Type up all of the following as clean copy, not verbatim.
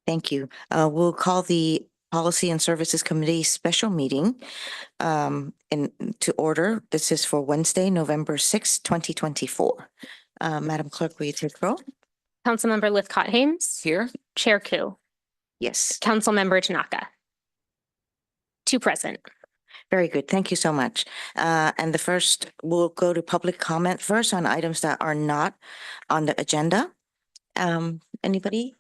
Thank you. We'll call the Policy and Services Committee special meeting to order. This is for Wednesday, November 6th, 2024. Madam Clerk, will you take roll? Councilmember Lithcott-Hames. Here. Chair Ku. Yes. Councilmember Tanaka. 2 present. Very good. Thank you so much. And the first, we'll go to public comment first on items that are not on the agenda. Anybody?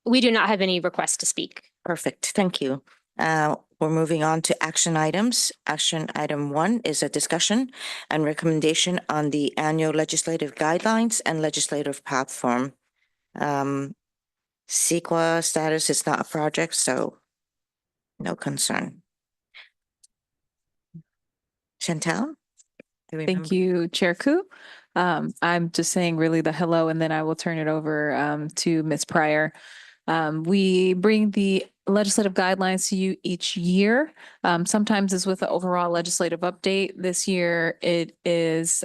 We do not have any requests to speak. Perfect. Thank you. We're moving on to action items. Action item 1 is a discussion and recommendation on the annual legislative guidelines and legislative platform. CEQA status is not a project, so no concern. Chantal? Thank you, Chair Ku. I'm just saying really the hello, and then I will turn it over to Ms. Pryor. We bring the legislative guidelines to you each year. Sometimes it's with the overall legislative update. This year, it is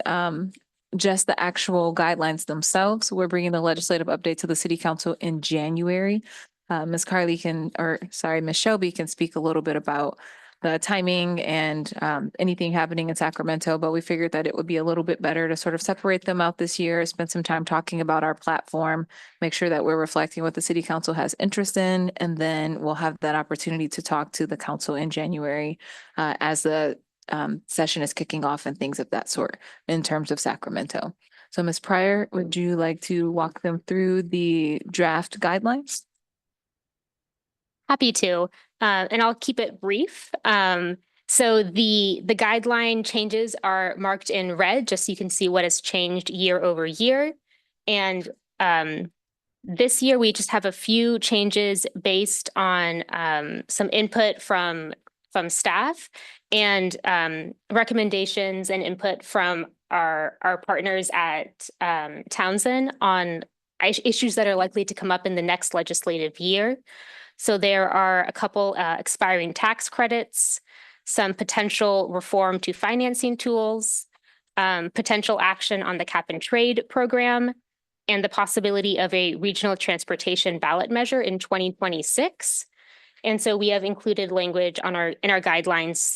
just the actual guidelines themselves. We're bringing the legislative update to the City Council in January. Ms. Shelby can speak a little bit about the timing and anything happening in Sacramento, but we figured that it would be a little bit better to sort of separate them out this year, spend some time talking about our platform, make sure that we're reflecting what the City Council has interest in, and then we'll have that opportunity to talk to the Council in January as the session is kicking off and things of that sort in terms of Sacramento. So Ms. Pryor, would you like to walk them through the draft guidelines? Happy to, and I'll keep it brief. So the guideline changes are marked in red, just so you can see what has changed year over year. And this year we just have a few changes based on some input from staff and recommendations and input from our partners at Townsend on issues that are likely to come up in the next legislative year. So there are a couple expiring tax credits, some potential reform to financing tools, potential action on the cap and trade program, and the possibility of a regional transportation ballot measure in 2026. And so we have included language in our guidelines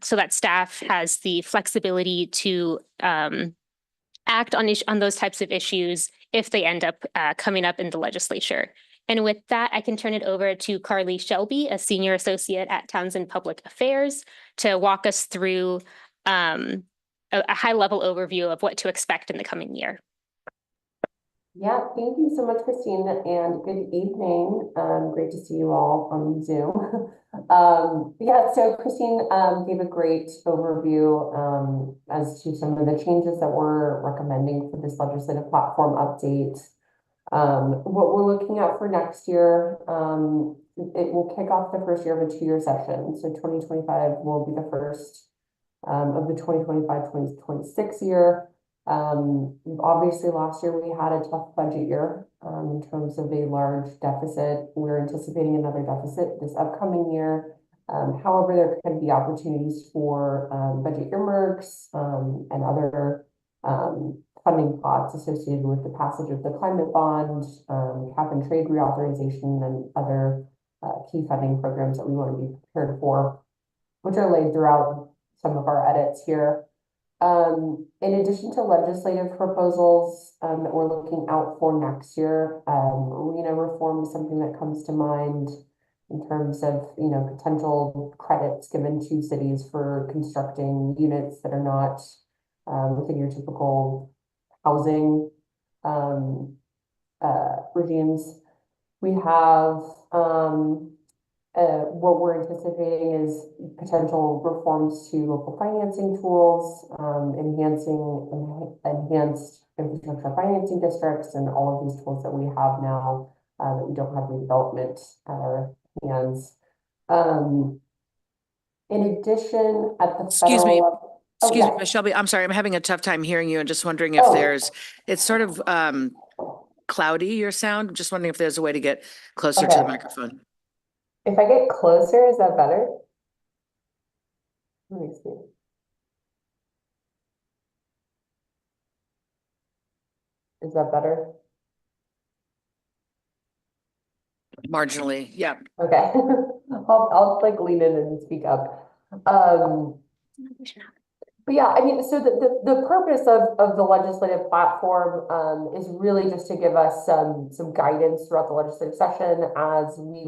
so that staff has the flexibility to act on those types of issues if they end up coming up in the legislature. And with that, I can turn it over to Carly Shelby, a senior associate at Townsend Public Affairs, to walk us through a high-level overview of what to expect in the coming year. Yeah, thank you so much, Christine, and good evening. Great to see you all on Zoom. So Christine gave a great overview as to some of the changes that we're recommending for this legislative platform update. What we're looking at for next year, it will kick off the first year of a 2-year session. So 2025 will be the first of the 2025-2026 year. Obviously last year we had a tough budget year in terms of a large deficit. We're anticipating another deficit this upcoming year. However, there could be opportunities for budget earmarks and other funding pots associated with the passage of the climate bond, cap and trade reauthorization, and other key funding programs that we want to be prepared for, which are laid throughout some of our edits here. In addition to legislative proposals that we're looking out for next year, arena reform is something that comes to mind in terms of potential credits given to cities for constructing units that are not within your typical housing regimes. We have what we're anticipating is potential reforms to local financing tools, enhanced infrastructure financing districts, and all of these tools that we have now that we don't have redevelopment at our hands. In addition, at the Excuse me. level, Excuse me, Ms. Shelby. I'm sorry. I'm having a tough time hearing you and just wondering if it's sort of cloudy, your sound. Just wondering if there's a way to get closer to the microphone. If I get closer, is that better? Let me see. Is that better? Marginally, yeah. Okay. I'll like lean in and speak up. But yeah, I mean, so the purpose of the legislative platform is really just to give us some guidance throughout the legislative session as we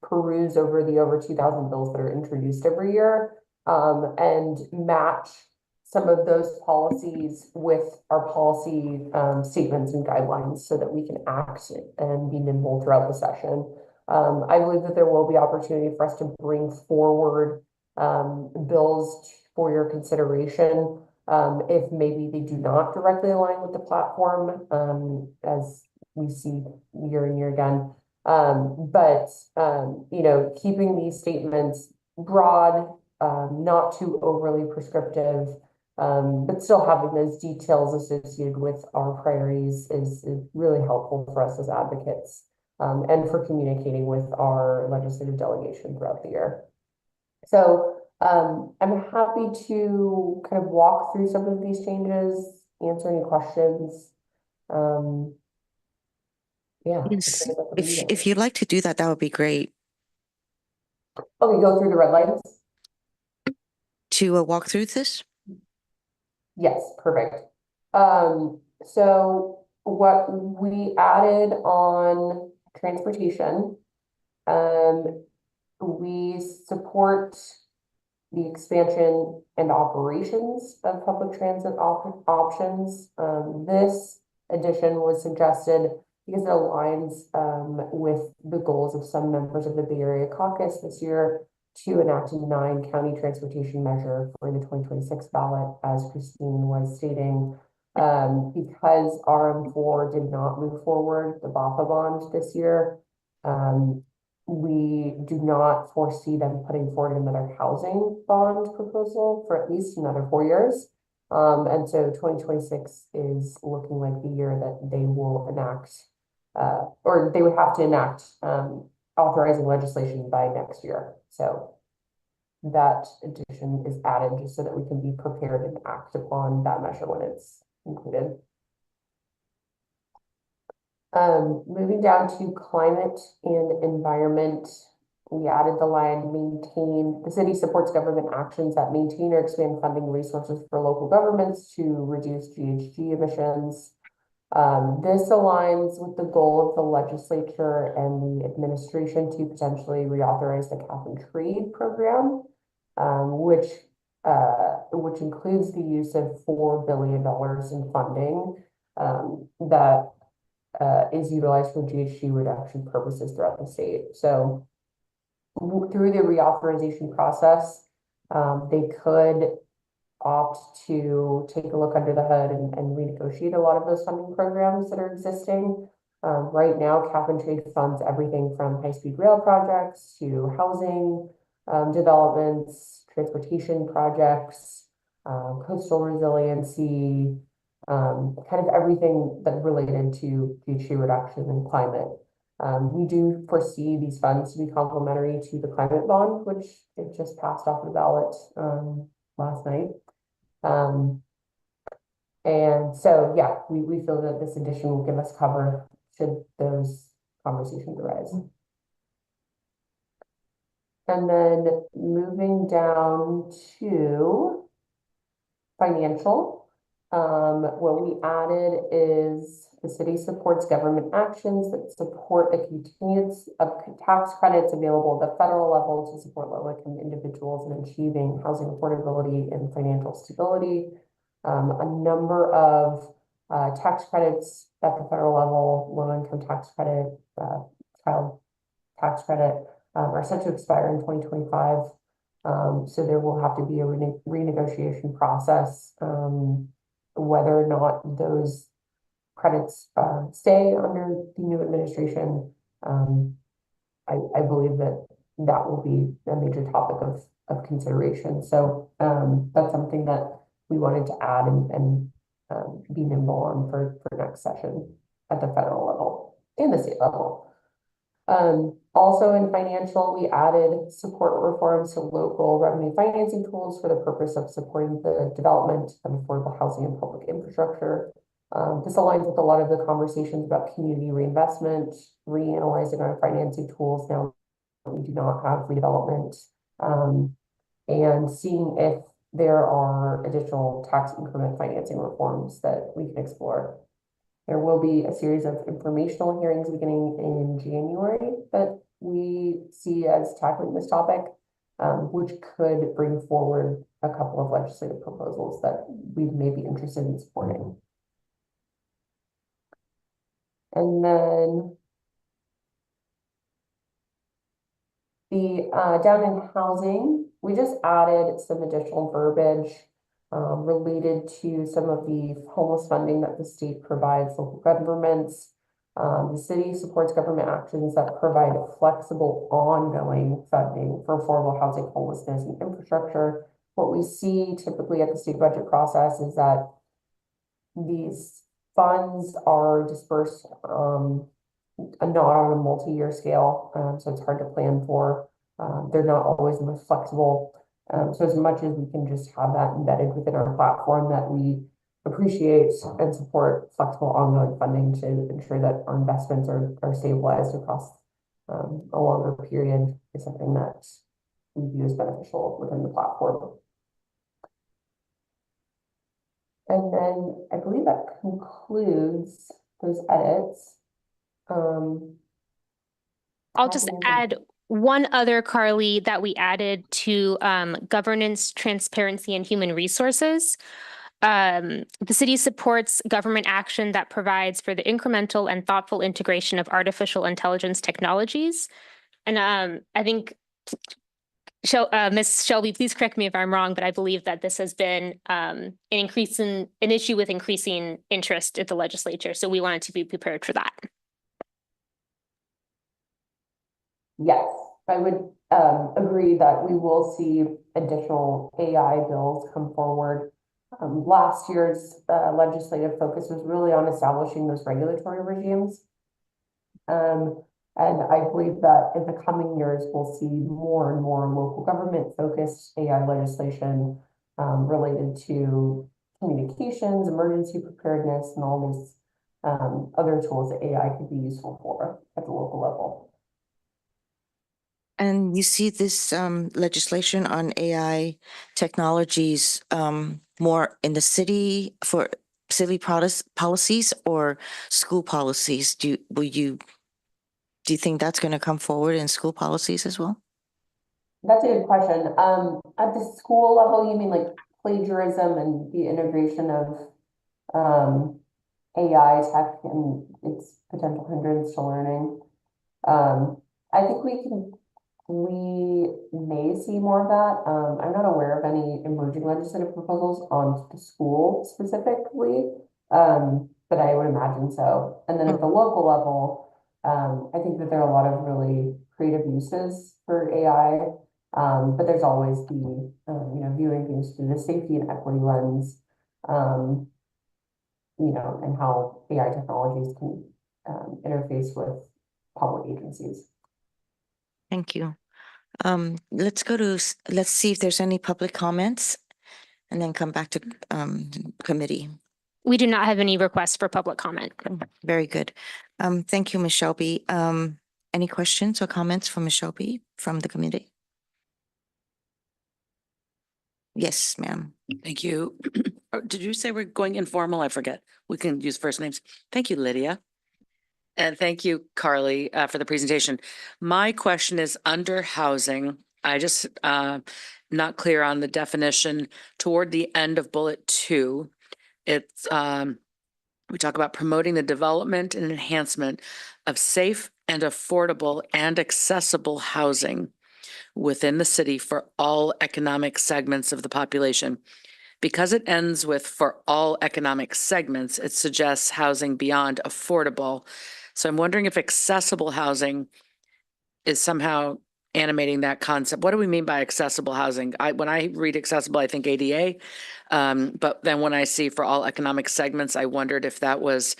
peruse over the over 2,000 bills that are introduced every year, and match some of those policies with our policy statements and guidelines so that we can act and be nimble throughout the session. I believe that there will be opportunity for us to bring forward bills for your consideration, if maybe they do not directly align with the platform, as we see year and year again. But you know, keeping these statements broad, not too overly prescriptive, but still having those details associated with our priorities is really helpful for us as advocates, and for communicating with our legislative delegation throughout the year. So I'm happy to kind of walk through some of these changes, answer any questions. Yeah. Yes, if you'd like to do that, that would be great. Okay, go through the red lines. To walk through this? Yes, perfect. So what we added on transportation, we support the expansion and operations of public transit options. This addition was suggested because it aligns with the goals of some members of the Bay Area Caucus this year to enact a 9 county transportation measure for the 2026 ballot, as Christine was stating. Because RM4 did not move forward the BAFA bond this year, we do not foresee them putting forward another housing bond proposal for at least another 4 years. And so 2026 is looking like the year that they will enact, or they would have to enact authorizing legislation by next year. So that addition is added just so that we can be prepared and act upon that measure when it's included. Moving down to climate and environment, we added the line maintain. The city supports government actions that maintain or expand funding resources for local governments to reduce GHG emissions. This aligns with the goal of the legislature and the administration to potentially reauthorize the cap and trade program, which includes the use of $4 billion in funding that is utilized for GHG reduction purposes throughout the state. So through the reauthorization process, they could opt to take a look under the hood and renegotiate a lot of those funding programs that are existing. Right now, cap and trade funds everything from high-speed rail projects to housing developments, transportation projects, coastal resiliency, kind of everything that related to GHG reduction and climate. We do foresee these funds to be complementary to the climate bond, which it just passed off the ballot last night. And so, yeah, we feel that this addition will give us cover should those conversations arise. And then moving down to financial. What we added is the city supports government actions that support the continuance of tax credits available at the federal level to support low-income individuals in achieving housing affordability and financial stability. A number of tax credits at the federal level, low-income tax credit, child tax credit, are set to expire in 2025. So there will have to be a renegotiation process, whether or not those credits stay under the new administration. I believe that will be a major topic of consideration. So that's something that we wanted to add and be nimble on for next session at the federal level and the state level. Also in financial, we added support reforms to local revenue financing tools for the purpose of supporting the development of affordable housing and public infrastructure. This aligns with a lot of the conversations about community reinvestment, reanalyzing our financing tools now that we do not have redevelopment, and seeing if there are additional tax increment financing reforms that we can explore. There will be a series of informational hearings beginning in January that we see as tackling this topic, which could bring forward a couple of legislative proposals that we may be interested in supporting. And then the down in housing, we just added some additional verbiage related to some of the homeless funding that the state provides local governments. The city supports government actions that provide flexible ongoing funding for affordable housing, homelessness, and infrastructure. What we see typically at the state budget process is that these funds are dispersed not on a multi-year scale, so it's hard to plan for. They're not always the most flexible. So as much as we can just have that embedded within our platform, that we appreciate and support flexible ongoing funding to ensure that our investments are stabilized across a longer period, is something that we view as beneficial within the platform. And then I believe that concludes those edits. I'll just add one other, Carly, that we added to governance, transparency, and human resources. The city supports government action that provides for the incremental and thoughtful integration of artificial intelligence technologies. And I think, Ms. Shelby, please correct me if I'm wrong, but I believe that this has been an issue with increasing interest at the legislature. So we wanted to be prepared for that. Yes, I would agree that we will see additional AI bills come forward. Last year's legislative focus was really on establishing those regulatory regimes. And I believe that in the coming years, we'll see more and more local government focused AI legislation related to communications, emergency preparedness, and all these other tools that AI could be useful for at the local level. And you see this legislation on AI technologies more in the city for city policies or school policies? Do you think that's going to come forward in school policies as well? That's a good question. At the school level, you mean like plagiarism and the integration of AI tech and its potential hindrance to learning? I think we may see more of that. I'm not aware of any emerging legislative proposals on the school specifically, but I would imagine so. And then at the local level, I think that there are a lot of really creative uses for AI, but there's always the viewing things through the safety and equity lens, and how AI technologies can interface with public agencies. Thank you. Let's see if there's any public comments and then come back to committee. We do not have any requests for public comment. Very good. Thank you, Ms. Shelby. Any questions or comments from Ms. Shelby from the committee? Yes, ma'am. Thank you. Did you say we're going informal? I forget. We can use first names. Thank you, Lydia. And thank you, Carly, for the presentation. My question is under housing. I just not clear on the definition. Toward the end of bullet 2, it's we talk about promoting the development and enhancement of safe and affordable and accessible housing within the city for all economic segments of the population. Because it ends with for all economic segments, it suggests housing beyond affordable. So I'm wondering if accessible housing is somehow animating that concept. What do we mean by accessible housing? When I read accessible, I think ADA. But then when I see for all economic segments, I wondered if that was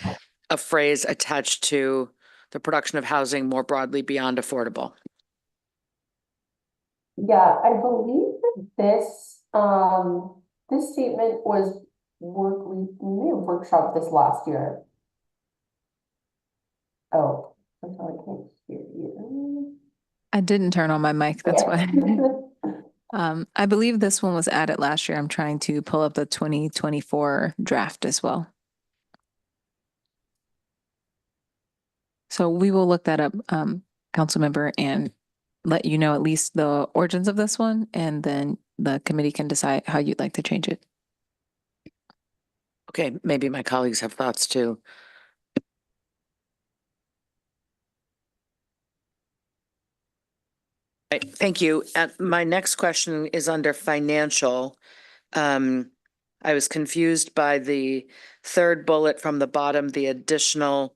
a phrase attached to the production of housing more broadly beyond affordable. Yeah, I believe that this statement was we may have workshopped this last year. Oh, I'm sorry, I can't hear you. I didn't turn on my mic, that's Okay. why. I believe this one was added last year. I'm trying to pull up the 2024 draft as well. So we will look that up, council member, and let you know at least the origins of this one, and then the committee can decide how you'd like to change it. Okay, maybe my colleagues have thoughts too. Right, thank you. My next question is under financial. I was confused by the third bullet from the bottom, the additional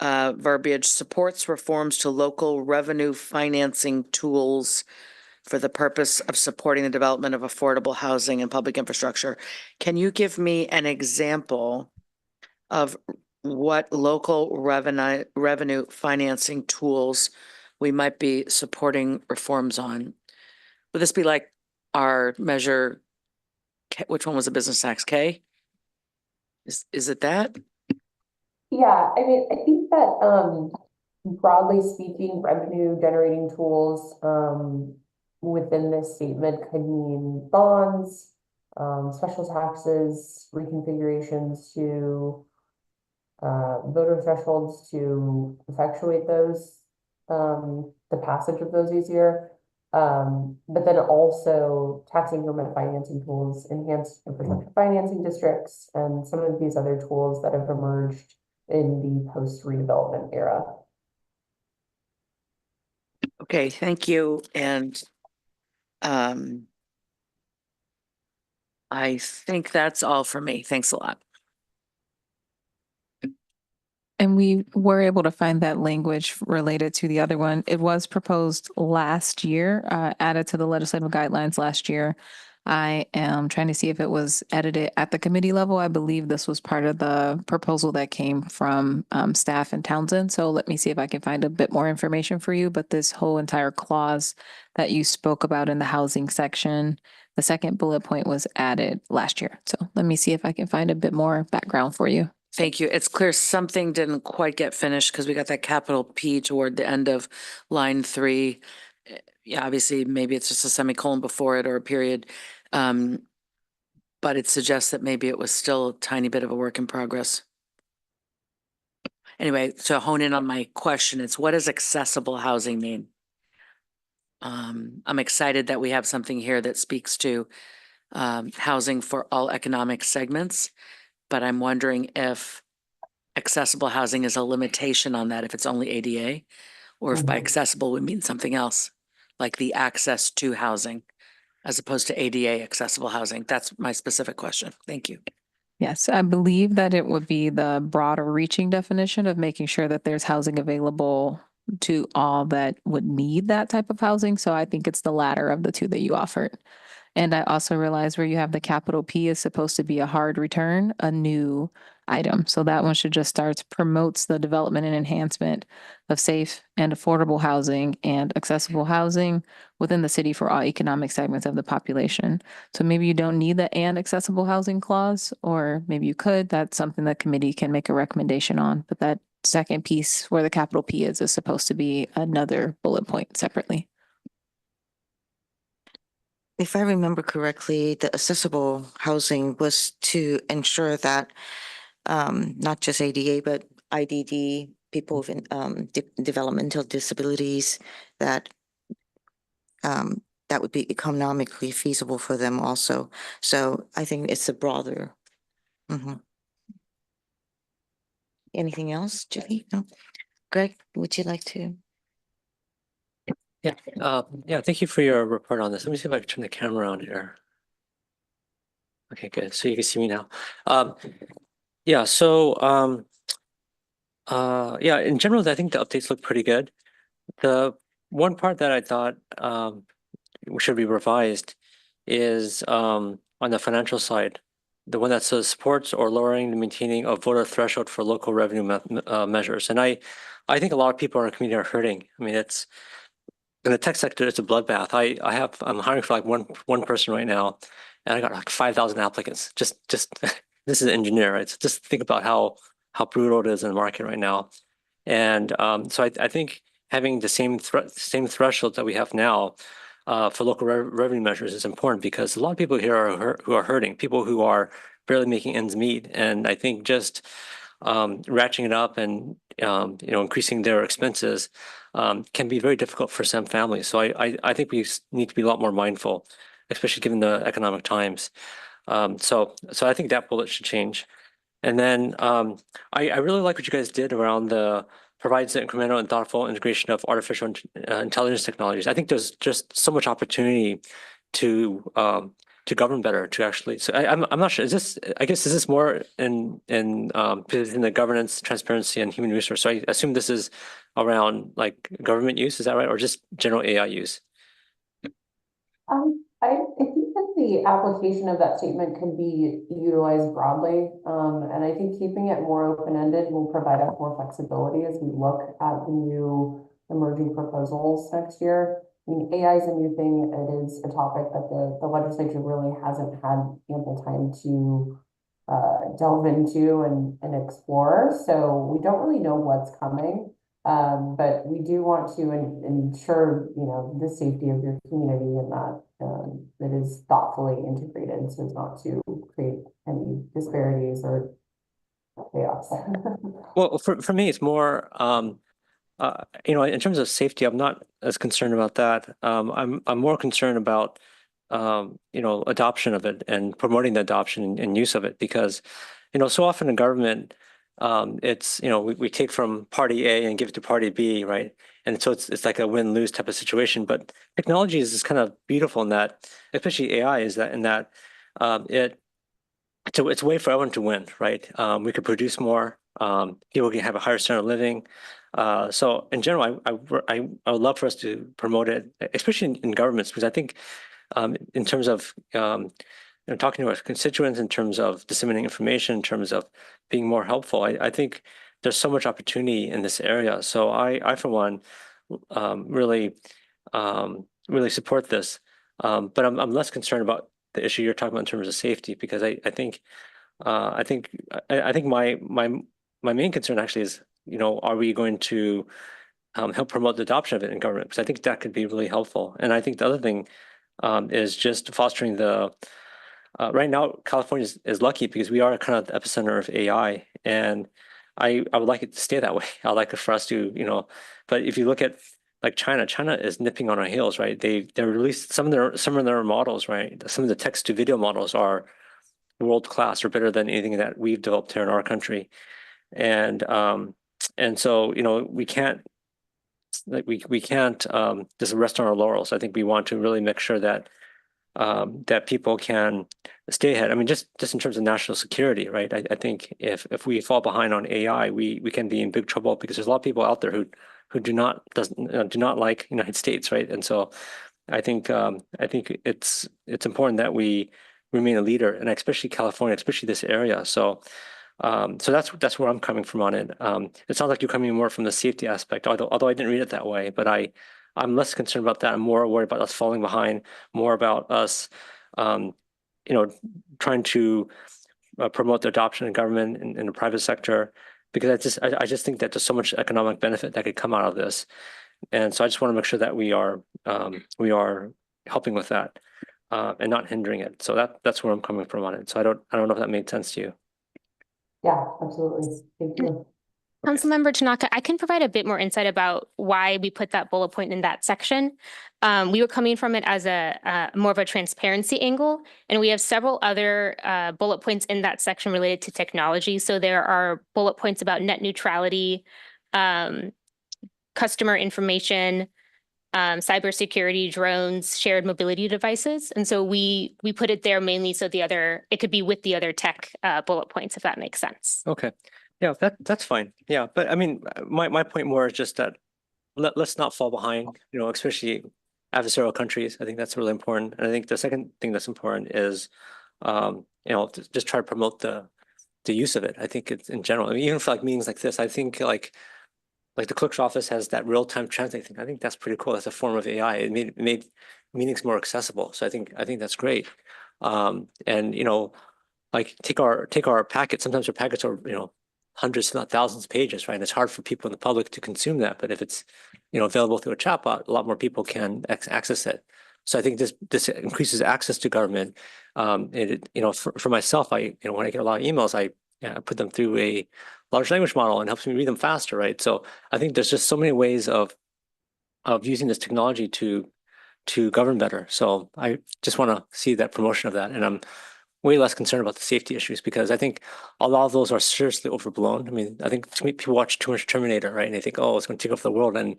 verbiage supports reforms to local revenue financing tools for the purpose of supporting the development of affordable housing and public infrastructure. Can you give me an example of what local revenue financing tools we might be supporting reforms on? Would this be like our measure, which one was a business tax, K? Is it that? Yeah, I mean, I think that broadly speaking, revenue generating tools within this statement could mean bonds, special taxes, reconfigurations to voter thresholds to effectuate those, the passage of those easier. But then also tax increment financing tools, enhanced infrastructure financing districts, and some of these other tools that have emerged in the post redevelopment era. Okay, thank you. And I think that's all for me. Thanks a lot. And we were able to find that language related to the other one. It was proposed last year, added to the legislative guidelines last year. I am trying to see if it was edited at the committee level. I believe this was part of the proposal that came from staff in Townsend. So let me see if I can find a bit more information for you. But this whole entire clause that you spoke about in the housing section, the second bullet point was added last year. So let me see if I can find a bit more background for you. Thank you. It's clear something didn't quite get finished because we got that capital P toward the end of line 3. Yeah, obviously, maybe it's just a semicolon before it or a period. But it suggests that maybe it was still a tiny bit of a work in progress. Anyway, to hone in on my question, it's what does accessible housing mean? I'm excited that we have something here that speaks to housing for all economic segments, but I'm wondering if accessible housing is a limitation on that, if it's only ADA, or if by accessible would mean something else, like the access to housing, as opposed to ADA accessible housing. That's my specific question. Thank you. Yes, I believe that it would be the broader reaching definition of making sure that there's housing available to all that would need that type of housing. So I think it's the latter of the two that you offered. And I also realize where you have the capital P is supposed to be a hard return, a new item. So that one should just start promotes the development and enhancement of safe and affordable housing and accessible housing within the city for all economic segments of the population. So maybe you don't need the and accessible housing clause, or maybe you could. That's something the committee can make a recommendation on. But that second piece where the capital P is supposed to be another bullet point separately. If I remember correctly, the accessible housing was to ensure that not just ADA, but IDD, people with developmental disabilities, that that would be economically feasible for them also. So I think it's a broader. Anything else, Judy? No? Greg, would you like to? Yeah, thank you for your report on this. Let me see if I can turn the camera on here. Okay, good. So you can see me now. Yeah, so yeah, in general, I think the updates look pretty good. The one part that I thought should be revised is on the financial side, the one that says supports or lowering the maintaining of voter threshold for local revenue measures. And I think a lot of people in our community are hurting. I mean, it's in the tech sector, it's a bloodbath. I'm hiring for like one person right now, and I got like 5,000 applicants. Just this is an engineer, right? So just think about how brutal it is in the market right now. And so I think having the same threshold that we have now for local revenue measures is important, because a lot of people here are who are hurting, people who are barely making ends meet. And I think just ratcheting it up and increasing their expenses can be very difficult for some families. So I think we need to be a lot more mindful, especially given the economic times. So I think that bullet should change. And then I really like what you guys did around the provides the incremental and thoughtful integration of artificial intelligence technologies. I think there's just so much opportunity to govern better, to actually. So I'm not sure. Is this? I guess is this more in the governance, transparency, and human resource? So I assume this is around like government use. Is that right, or just general AI use? I think that the application of that statement can be utilized broadly. And I think keeping it more open-ended will provide us more flexibility as we look at the new emerging proposals next year. I mean, AI is a new thing. It is a topic that the legislature really hasn't had ample time to delve into and explore. So we don't really know what's coming. But we do want to ensure, the safety of your community, and that it is thoughtfully integrated so as not to create any disparities or chaos. Well, for me, it's more, in terms of safety, I'm not as concerned about that. I'm more concerned about, adoption of it and promoting the adoption and use of it, because, so often in government, it's, we take from party A and give it to party B, right? And so it's like a win-lose type of situation. But technology is just kind of beautiful in that, especially AI, is that in that it's a way for everyone to win, right? We could produce more. People can have a higher standard of living. So in general, I would love for us to promote it, especially in governments, because I think in terms of talking to our constituents, in terms of disseminating information, in terms of being more helpful, I think there's so much opportunity in this area. So I for one, really support this. But I'm less concerned about the issue you're talking about in terms of safety, because I think my main concern actually is, are we going to help promote the adoption of it in government? Because I think that could be really helpful. And I think the other thing is just fostering the right now, California is lucky because we are kind of the epicenter of AI, and I would like it to stay that way. I'd like it for us to, but if you look at like China is nipping on our heels, right? They released some of their models, right? Some of the text to video models are world class, or better than anything that we've developed here in our country. And so, we can't just rest on our laurels. I think we want to really make sure that that people can stay ahead. I mean, just in terms of national security, right? I think if we fall behind on AI, we can be in big trouble, because there's a lot of people out there who do not like United States, right? And so I think it's important that we remain a leader, and especially California, especially this area. So that's where I'm coming from on it. It sounds like you're coming more from the safety aspect, although I didn't read it that way, but I'm less concerned about that. I'm more worried about us falling behind, more about us, trying to promote the adoption in government and in the private sector, because I just think that there's so much economic benefit that could come out of this. And so I just want to make sure that we are helping with that and not hindering it. So that's where I'm coming from on it. So I don't know if that made sense to you. Yeah, absolutely. Thank you. Councilmember Tanaka, I can provide a bit more insight about why we put that bullet point in that section. We were coming from it as a more of a transparency angle, and we have several other bullet points in that section related to technology. So there are bullet points about net neutrality, customer information, cybersecurity, drones, shared mobility devices. And so we put it there mainly so it could be with the other tech bullet points, if that makes sense. Okay. Yeah, that's fine. Yeah, but I mean, my point more is just that let's not fall behind, especially adversarial countries. I think that's really important. And I think the second thing that's important is, just try to promote the use of it. I think it's in general, I mean, even for like meetings like this, I think like the clerk's office has that real-time translate thing. I think that's pretty cool. That's a form of AI. It made meetings more accessible. So I think that's great. And like take our packets. Sometimes our packets are, hundreds, if not thousands of pages, right? And it's hard for people in the public to consume that. But if it's, available through a chatbot, a lot more people can access it. So I think this increases access to government. For myself, when I get a lot of emails, I put them through a large language model and helps me read them faster, right? So I think there's just so many ways of using this technology to govern better. So I just want to see that promotion of that, and I'm way less concerned about the safety issues because I think a lot of those are seriously overblown. I mean, I think too many people watch too much Terminator, right? And they think, oh, it's going to take over the world. And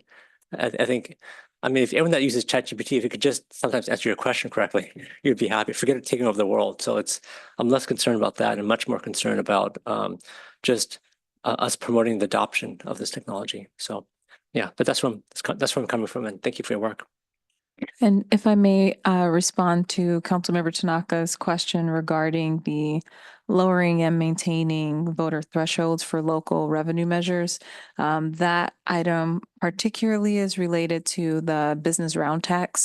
I think, I mean, if everyone that uses ChatGPT, if it could just sometimes answer your question correctly, you'd be happy. Forget it taking over the world. So I'm less concerned about that and much more concerned about just us promoting the adoption of this technology. So yeah, but that's where I'm coming from. And thank you for your work. And if I may respond to Councilmember Tanaka's question regarding the lowering and maintaining voter thresholds for local revenue measures, that item particularly is related to the business roundtable.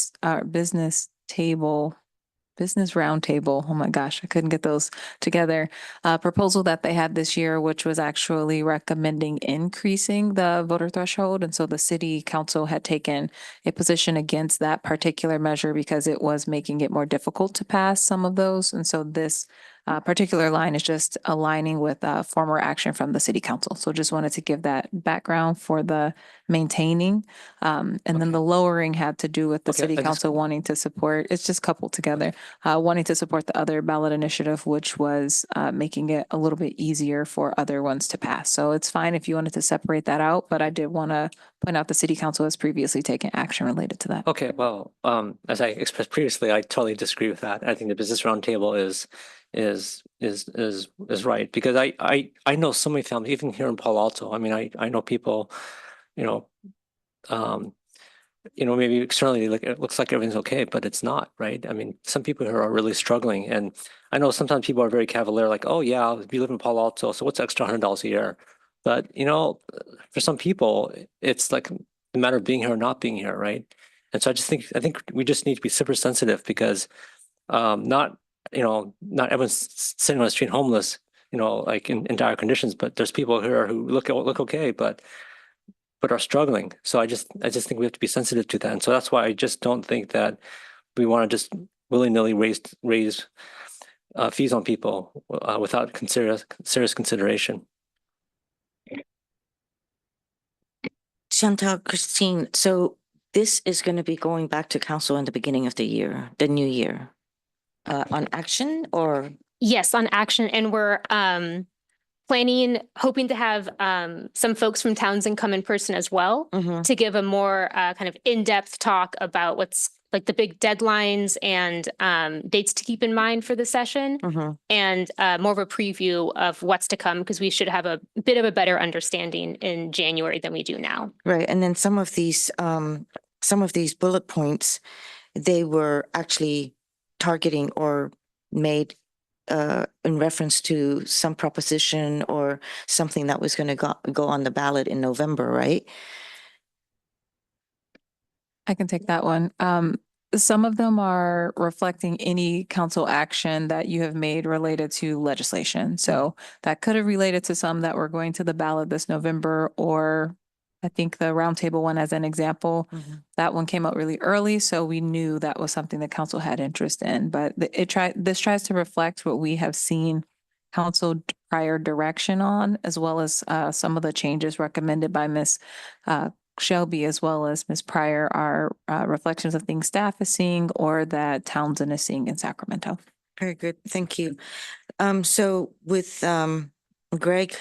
Oh my gosh, I couldn't get those together. Proposal that they had this year, which was actually recommending increasing the voter threshold. And so the city council had taken a position against that particular measure because it was making it more difficult to pass some of those. And so this particular line is just aligning with former action from the city council. So just wanted to give that background for the maintaining. And then the lowering had to do with the Okay, city I just- council wanting to support, it's just coupled together, wanting to support the other ballot initiative, which was making it a little bit easier for other ones to pass. So it's fine if you wanted to separate that out, but I did want to point out the city council has previously taken action related to that. Okay, well, as I expressed previously, I totally disagree with that. I think the business roundtable is right because I know so many families, even here in Palo Alto. I mean, I know people, you know, um, maybe externally it looks like everything's okay, but it's not, right? I mean, some people here are really struggling, and I know sometimes people are very cavalier, like, oh yeah, we live in Palo Alto, so what's extra $100 a year? But for some people, it's like a matter of being here or not being here, right? And so I think we just need to be super sensitive because not not everyone's sitting on the street homeless, like in dire conditions, but there's people here who look okay, but are struggling. So I just think we have to be sensitive to that. And so that's why I just don't think that we want to just willy-nilly raise fees on people without serious consideration. Chantal, Christine, so this is going to be going back to council in the beginning of the year, the new year, on action or? Yes, on action. And we're hoping to have some folks from Townsend come in person as well to give a more kind of in-depth talk about what's like the big deadlines and dates to keep in mind for the session and more of a preview of what's to come because we should have a bit of a better understanding in January than we do now. Right. And then some of these bullet points, they were actually targeting or made in reference to some proposition or something that was going to go on the ballot in November, right? I can take that one. Some of them are reflecting any council action that you have made related to legislation. So that could have related to some that were going to the ballot this November, or I think the roundtable one as an example, that one came out really early. So we knew that was something that council had interest in, but this tries to reflect what we have seen council prior direction on, as well as some of the changes recommended by Ms. Shelby as well as Ms. Pryor are reflections of things staff is seeing or that Townsend is seeing in Sacramento. Very good. Thank you. So with Greg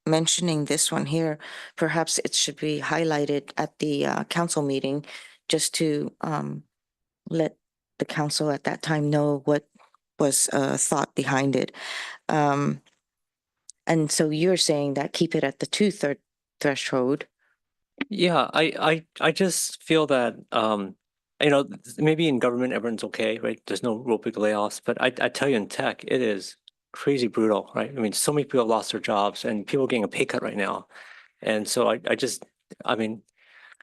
mentioning this one here, perhaps it should be highlighted at the council meeting just to let the council at that time know what was thought behind it. And so you're saying that keep it at the 2/3 threshold. Yeah, I just feel that maybe in government everyone's okay, right? There's no real big layoffs, but I tell you in tech it is crazy brutal, right? I mean, so many people have lost their jobs and people are getting a pay cut right now. And so I mean,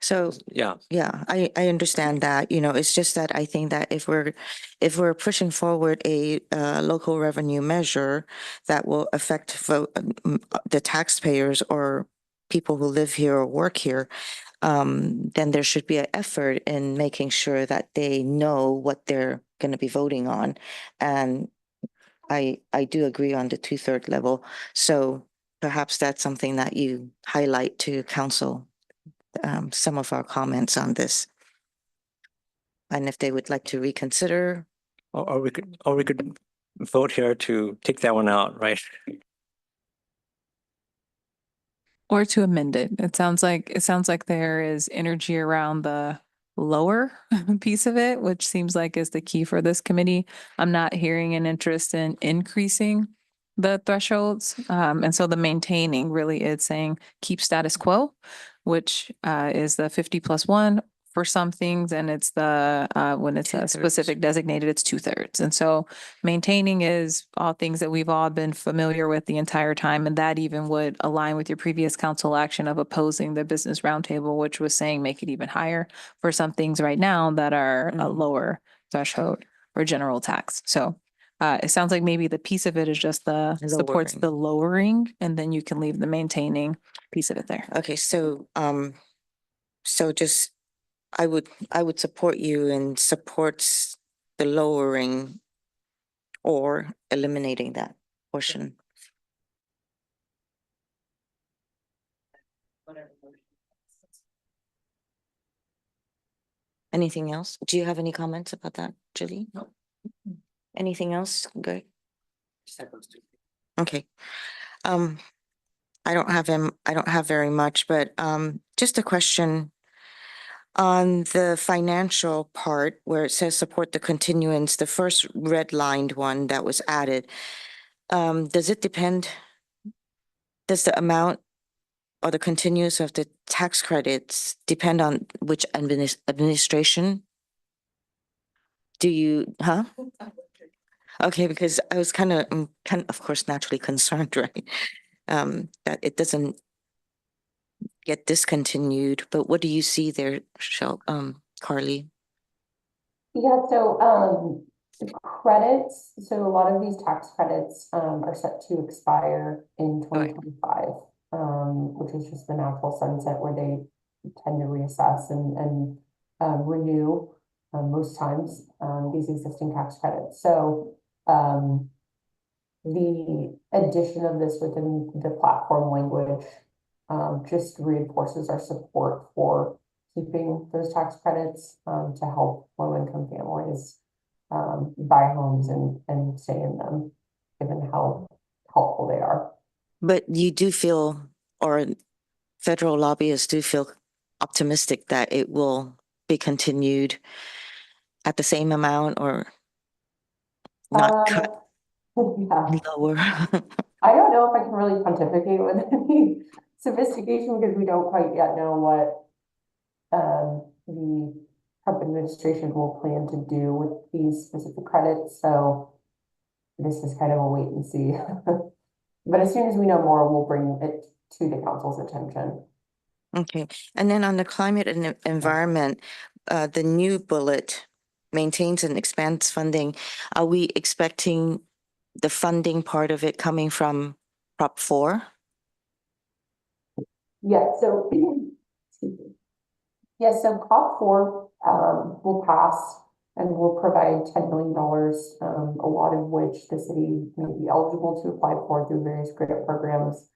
So, Yeah, yeah, I understand that, it's just that I think that if we're pushing forward a local revenue measure that will affect the taxpayers or people who live here or work here, then there should be an effort in making sure that they know what they're going to be voting on. And I do agree on the 2/3 level. So perhaps that's something that you highlight to council, some of our comments on this. And if they would like to reconsider, or we could vote here to take that one out, right? Or to amend it. It sounds like there is energy around the lower piece of it, which seems like is the key for this committee. I'm not hearing an interest in increasing the thresholds. And so the maintaining really is saying keep status quo, which is the 50+1 for some things, and it's the when it's a 2/3. specific designated, it's 2/3. And so maintaining is all things that we've all been familiar with the entire time, and that even would align with your previous council action of opposing the business roundtable, which was saying make it even higher for some things right now that are a lower threshold for general tax. So it sounds like maybe the piece of it is just the supports Lowering. the lowering, and then you can leave the maintaining piece of it there. okay, so just, I would support you in supports the lowering or eliminating that portion. Anything else? Do you have any comments about that, Julie? No. Anything else? Good. Okay. I don't have very much, but just a question on the financial part where it says support the continuance, the first redlined one that was added. Does the amount or the continuance of the tax credits depend on which administration? Huh? Okay, because I was kind of, of course, naturally concerned, right? That it doesn't get discontinued, but what do you see there, Carly? Yeah, so credits, so a lot of these tax credits are set to expire in 2025, which is just the natural sunset where they tend to reassess and renew most times these existing tax credits. So the addition of this within the platform language just reinforces our support for keeping those tax credits to help low-income families buy homes and stay in them, given how helpful they are. But you do feel, or federal lobbyists do feel optimistic that it will be continued at the same amount or not cut Yeah. lower? I don't know if I can really pontificate with any sophistication because we don't quite yet know what the Trump administration will plan to do with these specific credits. So this is kind of a wait and see. But as soon as we know more, we'll bring it to the council's attention. Okay, and then on the climate and environment, the new bullet maintains and expands funding. Are we expecting the funding part of it coming from Prop 4? Yeah, so excuse me. Yeah, so Prop 4 will pass and will provide $10 million, a lot of which the city may be eligible to apply for through various grant programs.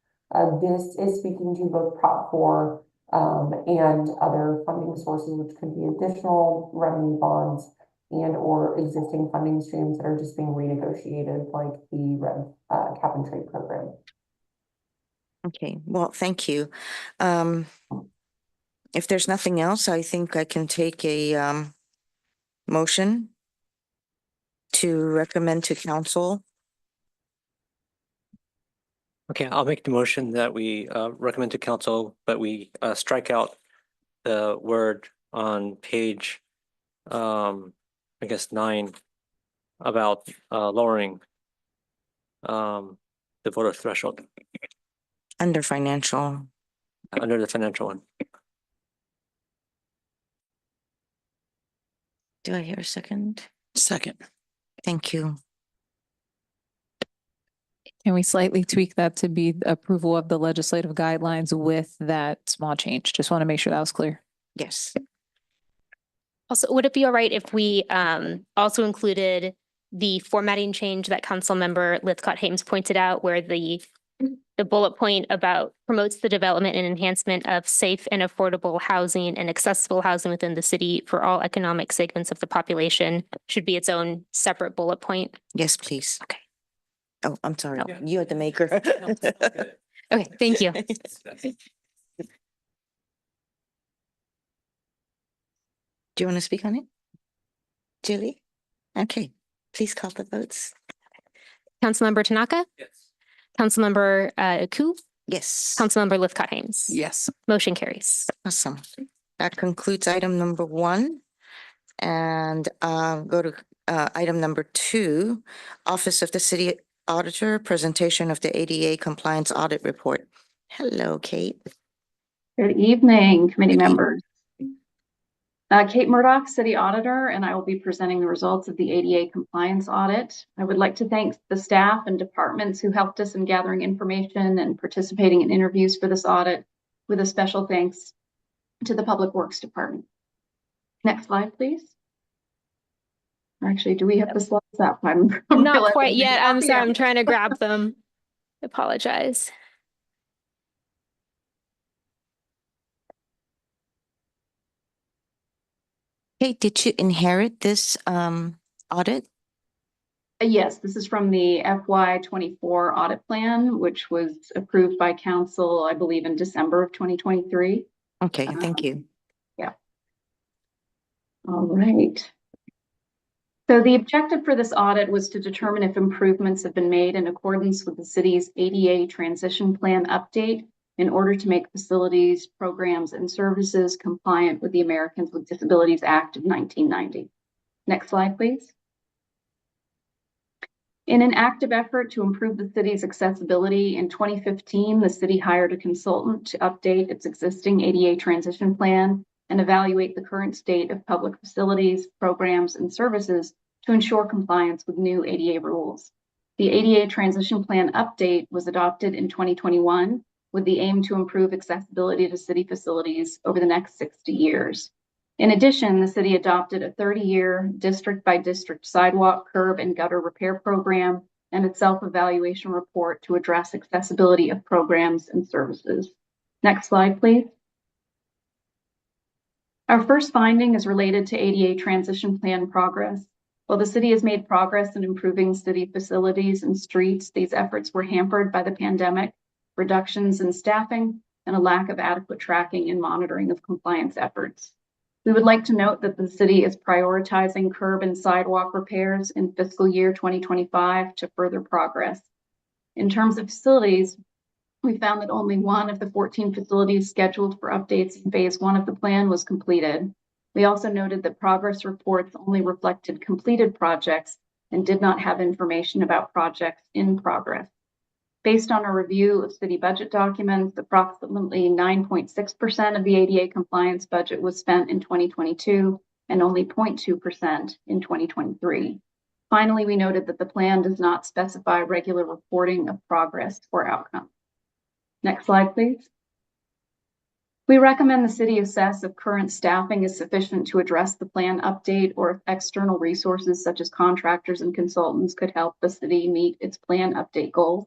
This is speaking to both Prop 4 and other funding sources, which could be additional revenue bonds and or existing funding streams that are just being renegotiated, like the cap and trade program. Okay, well, thank you. If there's nothing else, I think I can take a motion to recommend to council. Okay, I'll make the motion that we recommend to council, but we strike out the word on page, I guess 9 about lowering the voter threshold Under financial. under the financial one. Do I hear a second? Second. Thank you. Can we slightly tweak that to be approval of the legislative guidelines with that small change? Just want to make sure that was clear. Yes. Also, would it be all right if we also included the formatting change that Councilmember Lithcott-Hames pointed out, where the bullet point about promotes the development and enhancement of safe and affordable housing and accessible housing within the city for all economic segments of the population should be its own separate bullet point? Yes, please. Okay. Oh, I'm sorry. Oh. You're the maker. Okay, thank you. Do you want to speak on it? Julie? Okay, please call the votes. Councilmember Tanaka, Yes. Councilmember Ku, Yes. Councilmember Lithcott-Hames. Yes. Motion carries. Awesome. That concludes item number 1. And go to item number 2, Office of the City Auditor, presentation of the ADA Compliance Audit Report. Hello, Kate. Good evening, committee members. Kate Murdoch, City Auditor, and I will be presenting the results of the ADA compliance audit. I would like to thank the staff and departments who helped us in gathering information and participating in interviews for this audit, with a special thanks to the Public Works Department. Next slide, please. Or actually, do we have the slides up? I'm Not realizing quite we yet. have I'm sorry. them. I'm trying to grab them. I apologize. Kate, did you inherit this audit? Yes, this is from the FY24 audit plan, which was approved by council, I believe, in December of 2023. Okay, thank you. All right. So the objective for this audit was to determine if improvements have been made in accordance with the city's ADA transition plan update in order to make facilities, programs, and services compliant with the Americans with Disabilities Act of 1990. Next slide, please. In an active effort to improve the city's accessibility, in 2015, the city hired a consultant to update its existing ADA transition plan and evaluate the current state of public facilities, programs, and services to ensure compliance with new ADA rules. The ADA transition plan update was adopted in 2021 with the aim to improve accessibility to city facilities over the next 60 years. In addition, the city adopted a 30-year district-by-district sidewalk, curb, and gutter repair program and a self-evaluation report to address accessibility of programs and services. Next slide, please. Our first finding is related to ADA transition plan progress. While the city has made progress in improving city facilities and streets, these efforts were hampered by the pandemic, reductions in staffing, and a lack of adequate tracking and monitoring of compliance efforts. We would like to note that the city is prioritizing curb and sidewalk repairs in fiscal year 2025 to further progress. In terms of facilities, we found that only one of the 14 facilities scheduled for updates in phase 1 of the plan was completed. We also noted that progress reports only reflected completed projects and did not have information about projects in progress. Based on a review of city budget documents, approximately 9.6% of the ADA compliance budget was spent in 2022 and only 0.2% in 2023. Finally, we noted that the plan does not specify regular reporting of progress or outcomes. Next slide, please. We recommend the city assess if current staffing is sufficient to address the plan update or if external resources such as contractors and consultants could help the city meet its plan update goals.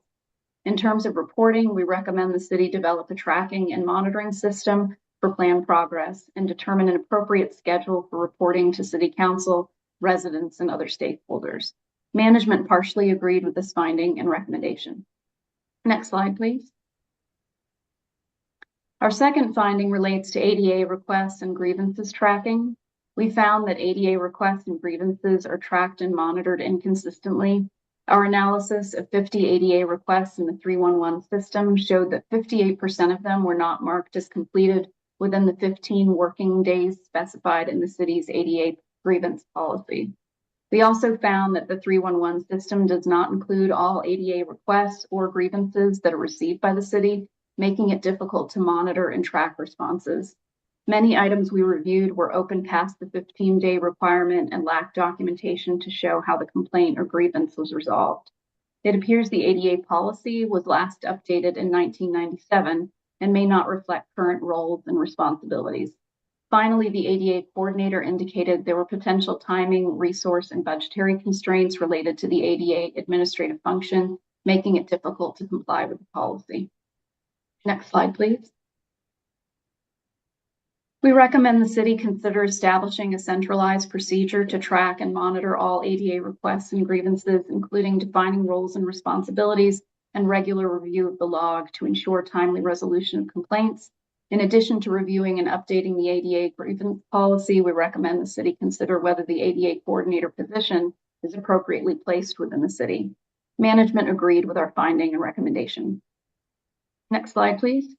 In terms of reporting, we recommend the city develop a tracking and monitoring system for plan progress and determine an appropriate schedule for reporting to city council, residents, and other stakeholders. Management partially agreed with this finding and recommendation. Next slide, please. Our second finding relates to ADA requests and grievances tracking. We found that ADA requests and grievances are tracked and monitored inconsistently. Our analysis of 50 ADA requests in the 311 system showed that 58% of them were not marked as completed within the 15 working days specified in the city's ADA grievance policy. We also found that the 311 system does not include all ADA requests or grievances that are received by the city, making it difficult to monitor and track responses. Many items we reviewed were open past the 15-day requirement and lacked documentation to show how the complaint or grievance was resolved. It appears the ADA policy was last updated in 1997 and may not reflect current roles and responsibilities. Finally, the ADA coordinator indicated there were potential timing, resource, and budgetary constraints related to the ADA administrative function, making it difficult to comply with the policy. Next slide, please. We recommend the city consider establishing a centralized procedure to track and monitor all ADA requests and grievances, including defining roles and responsibilities and regular review of the log to ensure timely resolution of complaints. In addition to reviewing and updating the ADA grievance policy, we recommend the city consider whether the ADA coordinator position is appropriately placed within the city. Management agreed with our finding and recommendation. Next slide, please.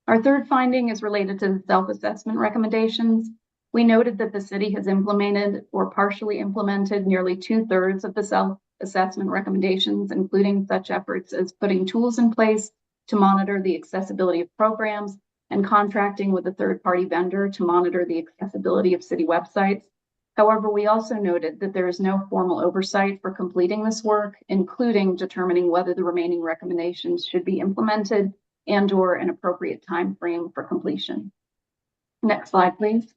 Our third finding is related to the self-assessment recommendations. We noted that the city has implemented or partially implemented nearly 2/3 of the self-assessment recommendations, including such efforts as putting tools in place to monitor the accessibility of programs and contracting with a third-party vendor to monitor the accessibility of city websites. However, we also noted that there is no formal oversight for completing this work, including determining whether the remaining recommendations should be implemented and/or an appropriate time frame for completion. Next slide, please.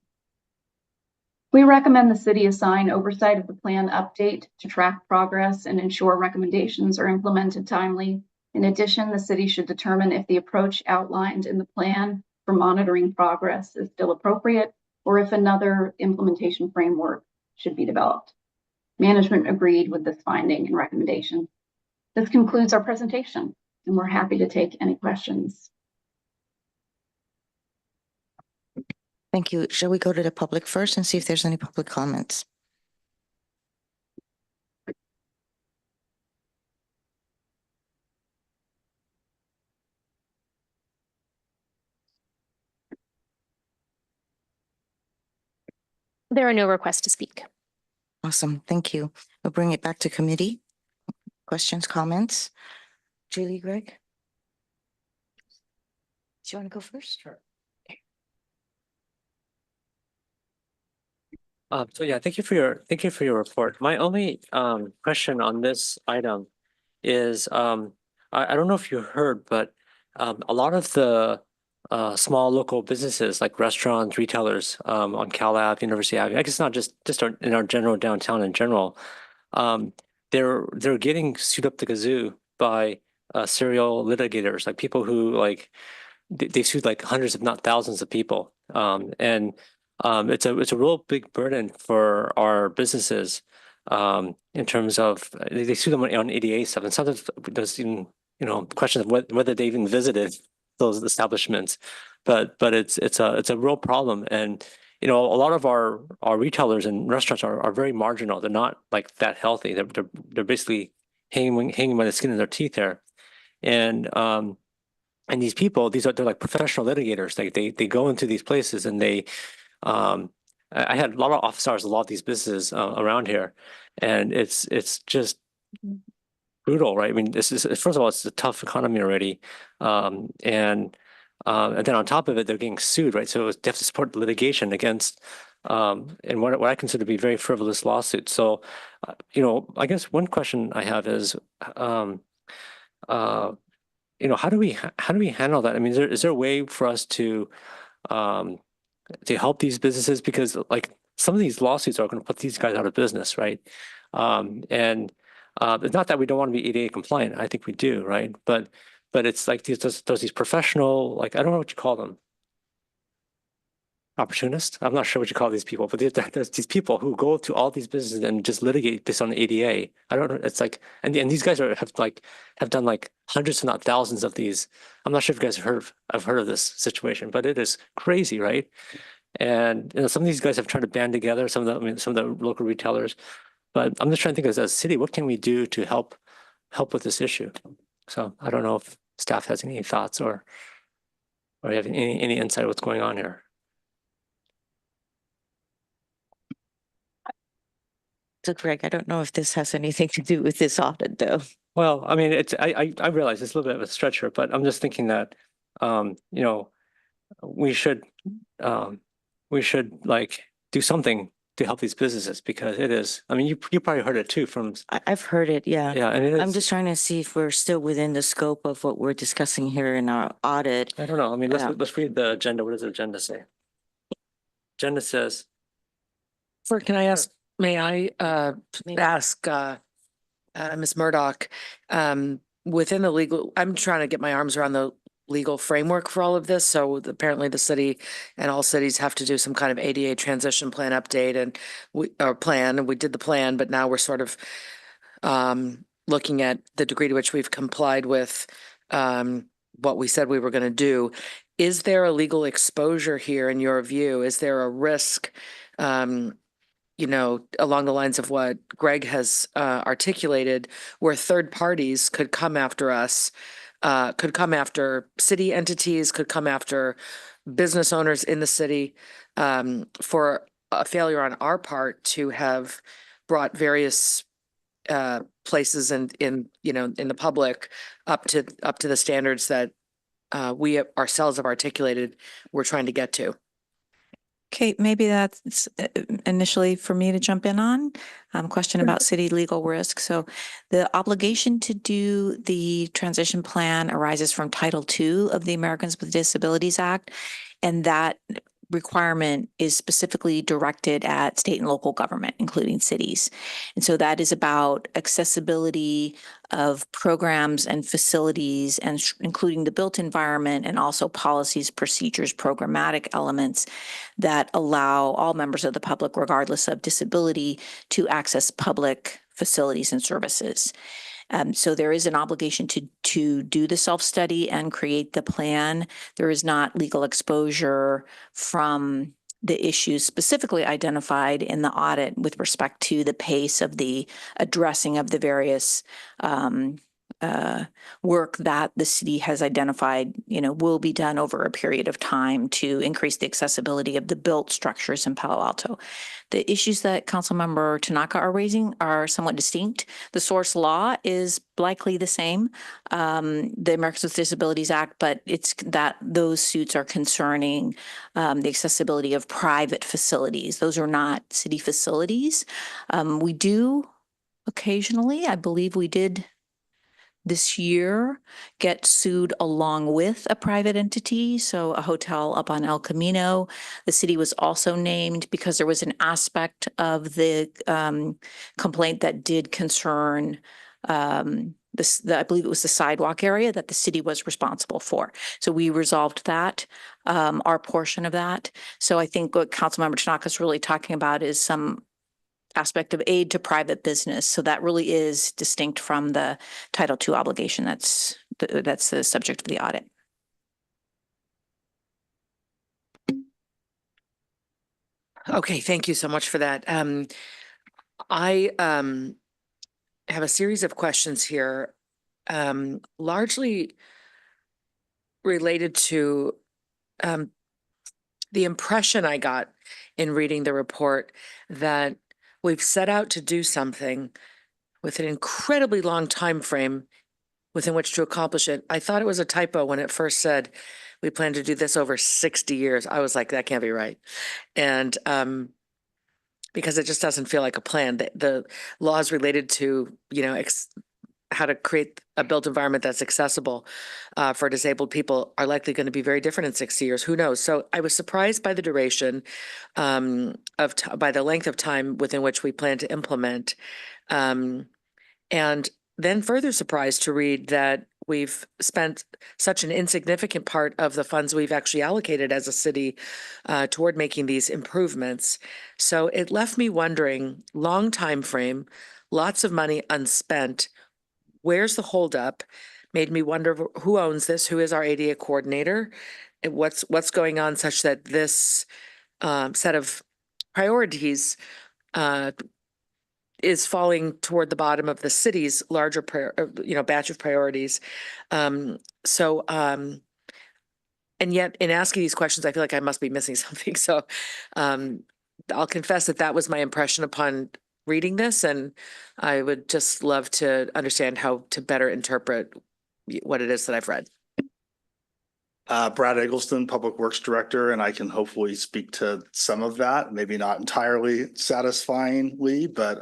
We recommend the city assign oversight of the plan update to track progress and ensure recommendations are implemented timely. In addition, the city should determine if the approach outlined in the plan for monitoring progress is still appropriate or if another implementation framework should be developed. Management agreed with this finding and recommendation. This concludes our presentation, and we're happy to take any questions. Thank you. Shall we go to the public first and see if there's any public comments? There are no requests to speak. Awesome. Thank you. We'll bring it back to committee. Questions, comments? Julie, Greg? Do you want to go first? Sure. So yeah, thank you for your report. My only question on this item is I don't know if you heard, but a lot of the small local businesses like restaurants, retailers on Cal Ave, University Avenue, I guess not just in our general downtown in general, they're getting sued up the kazoo by serial litigators, like people who like they sued like hundreds, if not thousands of people. And it's a real big burden for our businesses in terms of they sue them on ADA stuff, and sometimes there's even questions of whether they even visited those establishments. But it's a real problem, and a lot of our retailers and restaurants are very marginal. They're not like that healthy. They're basically hanging by the skin of their teeth there, and these people, they're like professional litigators. Like they go into these places and they I had a lot of office hours, a lot of these businesses around here, and it's just brutal, right? I mean, this is first of all, it's a tough economy already, and then on top of it, they're getting sued, right? So they have to support litigation against and what I consider to be very frivolous lawsuits. So, I guess one question I have is, how do we handle that? I mean, is there a way for us to help these businesses, because like some of these lawsuits are going to put these guys out of business, right? And it's not that we don't want to be ADA compliant. I think we do, right? But it's like there's these professional, like I don't know what you call them, opportunists. I'm not sure what you call these people, but there's these people who go to all these businesses and just litigate based on ADA. I don't know. It's like, and these guys have done like hundreds, if not thousands of these. I'm not sure if you guys have heard of this situation, but it is crazy, right? And some of these guys have tried to band together, some of the local retailers. But I'm just trying to think as a city, what can we do to help with this issue? So I don't know if staff has any thoughts or you have any insight of what's going on here. So Greg, I don't know if this has anything to do with this audit though. Well, I mean, I realize it's a little bit of a stretcher, but I'm just thinking that, we should we should like do something to help these businesses because it is, I mean, you probably heard it too from, I've heard it, yeah. yeah, and it I'm is, just trying to see if we're still within the scope of what we're discussing here in our audit. I don't know. I mean, Yeah. let's read the agenda. What does the agenda say? Agenda says, Can I ask, may I Maybe. ask Ms. Murdoch, within the legal, I'm trying to get my arms around the legal framework for all of this. So apparently the city and all cities have to do some kind of ADA transition plan update and we did the plan, but now we're sort of looking at the degree to which we've complied with what we said we were going to do. Is there a legal exposure here in your view? Is there a risk, along the lines of what Greg has articulated, where third parties could come after us, could come after city entities, could come after business owners in the city for a failure on our part to have brought various places in the public up to the standards that we ourselves have articulated we're trying to get to. Kate, maybe that's initially for me to jump in on. Question about city legal risk. So the obligation to do the transition plan arises from Title II of the Americans with Disabilities Act. And that requirement is specifically directed at state and local government, including cities. And so that is about accessibility of programs and facilities, and including the built environment, and also policies, procedures, programmatic elements that allow all members of the public, regardless of disability, to access public facilities and services. So there is an obligation to do the self-study and create the plan. There is not legal exposure from the issues specifically identified in the audit with respect to the pace of the addressing of the various work that the city has identified, will be done over a period of time to increase the accessibility of the built structures in Palo Alto. The issues that Councilmember Tanaka are raising are somewhat distinct. The source law is likely the same, the Americans with Disabilities Act, but it's that those suits are concerning the accessibility of private facilities. Those are not city facilities. We do occasionally, I believe we did this year, get sued along with a private entity. So a hotel up on El Camino. The city was also named because there was an aspect of the complaint that did concern I believe it was the sidewalk area that the city was responsible for. So we resolved that, our portion of that. So I think what Councilmember Tanaka is really talking about is some aspect of aid to private business. So that really is distinct from the Title II obligation. That's the subject of the audit. Okay, thank you so much for that. I have a series of questions here, largely related to the impression I got in reading the report that we've set out to do something with an incredibly long time frame within which to accomplish it. I thought it was a typo when it first said we plan to do this over 60 years. I was like, that can't be right. And because it just doesn't feel like a plan. The laws related to, how to create a built environment that's accessible for disabled people are likely going to be very different in 60 years. Who knows? So I was surprised by the duration by the length of time within which we plan to implement. And then further surprised to read that we've spent such an insignificant part of the funds we've actually allocated as a city toward making these improvements. So it left me wondering, long time frame, lots of money unspent. Where's the holdup? Made me wonder who owns this, who is our ADA coordinator, and what's going on such that this set of priorities is falling toward the bottom of the city's larger batch of priorities. And yet in asking these questions, I feel like I must be missing something. So I'll confess that was my impression upon reading this, and I would just love to understand how to better interpret what it is that I've read. Brad Eggleston, Public Works Director, and I can hopefully speak to some of that, maybe not entirely satisfyingly, but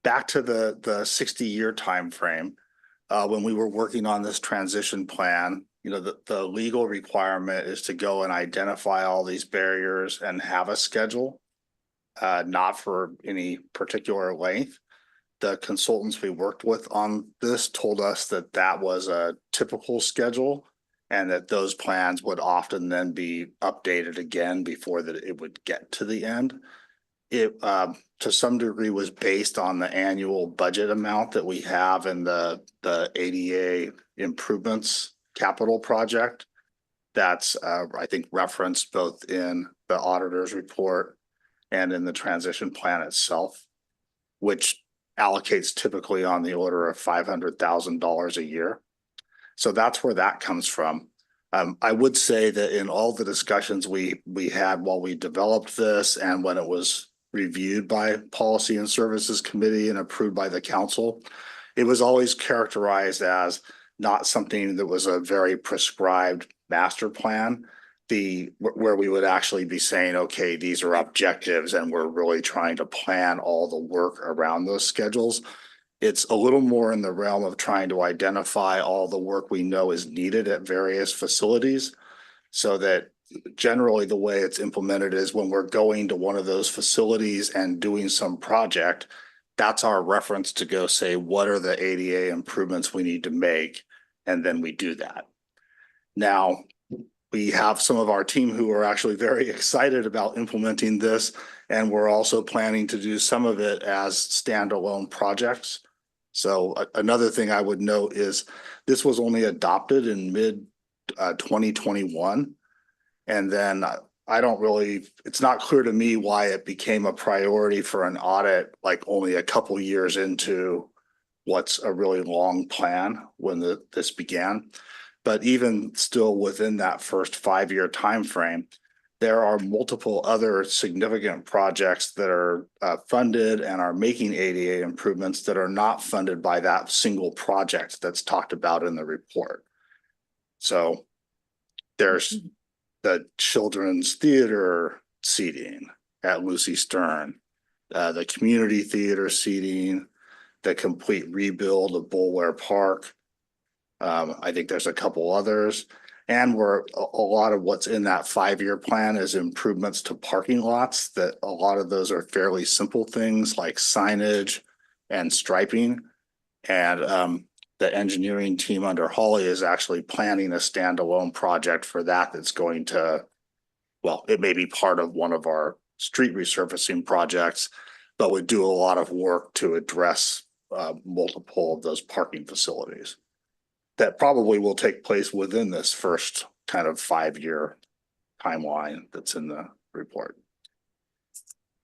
back to the 60-year time frame, when we were working on this transition plan, you know, the legal requirement is to go and identify all these barriers and have a schedule, not for any particular length. The consultants we worked with on this told us that that was a typical schedule and that those plans would often then be updated again before that it would get to the end. It, to some degree, was based on the annual budget amount that we have in the ADA improvements capital project. That's, I think, referenced both in the auditor's report and in the transition plan itself, which allocates typically on the order of $500,000 a year. So that's where that comes from. I would say that in all the discussions we had while we developed this and when it was reviewed by Policy and Services Committee and approved by the council, it was always characterized as not something that was a very prescribed master plan, where we would actually be saying, okay, these are objectives and we're really trying to plan all the work around those schedules. It's a little more in the realm of trying to identify all the work we know is needed at various facilities, so that generally the way it's implemented is when we're going to one of those facilities and doing some project, that's our reference to go say, what are the ADA improvements we need to make? And then we do that. Now, we have some of our team who are actually very excited about implementing this, and we're also planning to do some of it as standalone projects. So another thing I would note is this was only adopted in mid 2021. And then it's not clear to me why it became a priority for an audit like only a couple years into what's a really long plan when this began. But even still within that first 5-year time frame, there are multiple other significant projects that are funded and are making ADA improvements that are not funded by that single project that's talked about in the report. So there's the children's theater seating at Lucy Stern, the community theater seating, the complete rebuild of Bulware Park. I think there's a couple others. And a lot of what's in that 5-year plan is improvements to parking lots, that a lot of those are fairly simple things like signage and striping. And the engineering team under Holly is actually planning a standalone project for that that's going to, well, it may be part of one of our street resurfacing projects, but would do a lot of work to address multiple of those parking facilities. That probably will take place within this first kind of 5-year timeline that's in the report.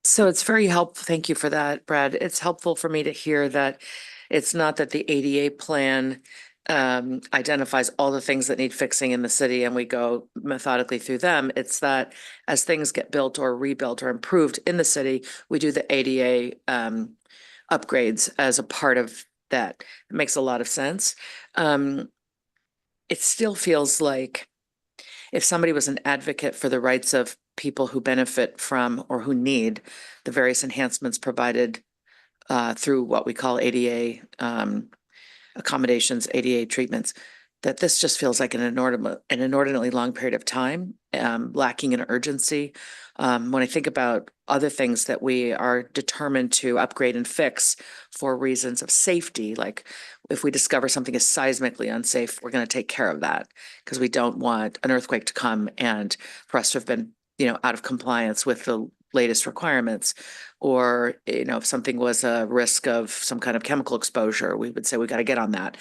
So it's very helpful. Thank you for that, Brad. It's helpful for me to hear that it's not that the ADA plan identifies all the things that need fixing in the city and we go methodically through them. It's that as things get built or rebuilt or improved in the city, we do the ADA upgrades as a part of that. It makes a lot of sense. It still feels like if somebody was an advocate for the rights of people who benefit from or who need the various enhancements provided through what we call ADA accommodations, ADA treatments, that this just feels like an inordinately long period of time, lacking in urgency. When I think about other things that we are determined to upgrade and fix for reasons of safety, like if we discover something is seismically unsafe, we're going to take care of that because we don't want an earthquake to come and for us to have been, out of compliance with the latest requirements. Or, if something was a risk of some kind of chemical exposure, we would say we got to get on that.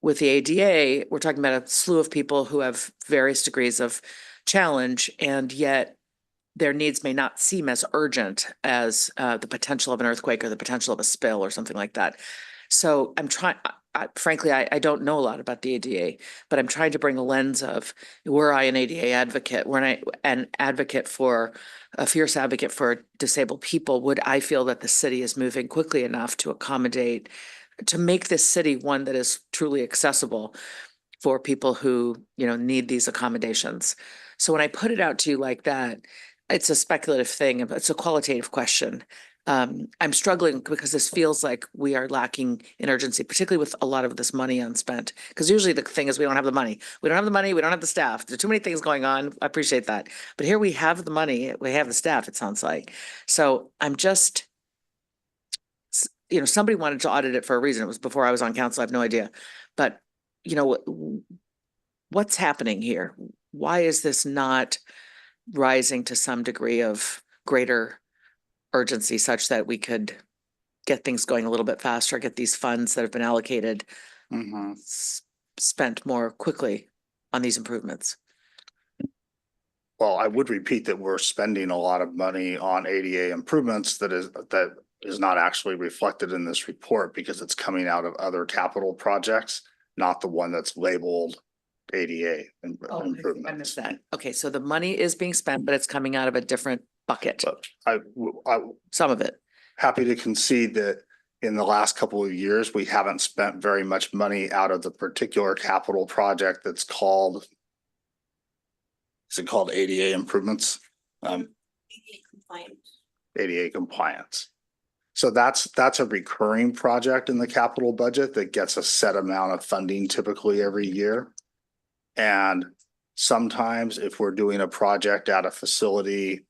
With the ADA, we're talking about a slew of people who have various degrees of challenge, and yet their needs may not seem as urgent as the potential of an earthquake or the potential of a spill or something like that. So I'm trying, frankly, I don't know a lot about the ADA, but I'm trying to bring a lens of, were I an ADA advocate, were I an advocate for a fierce advocate for disabled people, would I feel that the city is moving quickly enough to accommodate, to make this city one that is truly accessible? for people who, you know, need these accommodations. So when I put it out to you like that, it's a speculative thing, it's a qualitative question. I'm struggling because this feels like we are lacking in urgency, particularly with a lot of this money unspent. Because usually the thing is we don't have the money. We don't have the money, we don't have the staff. There are too many things going on. I appreciate that. But here we have the money, we have the staff, it sounds like. So I'm just, you know, somebody wanted to audit it for a reason. It was before I was on council, I have no idea. But, you know, what's happening here? Why is this not rising to some degree of greater urgency such that we could get things going a little bit faster, get these funds that have been allocated Mhm. spent more quickly on these improvements? Well, I would repeat that we're spending a lot of money on ADA improvements that is not actually reflected in this report because it's coming out of other capital projects, not the one that's labeled ADA I improvements. missed that. Okay, so the money is being spent, but it's coming out of a different bucket, But I some of it. happy to concede that in the last couple of years, we haven't spent very much money out of the particular capital project that's called, is it called ADA improvements? ADA compliance. So that's a recurring project in the capital budget that gets a set amount of funding typically every year. And sometimes if we're doing a project at a facility,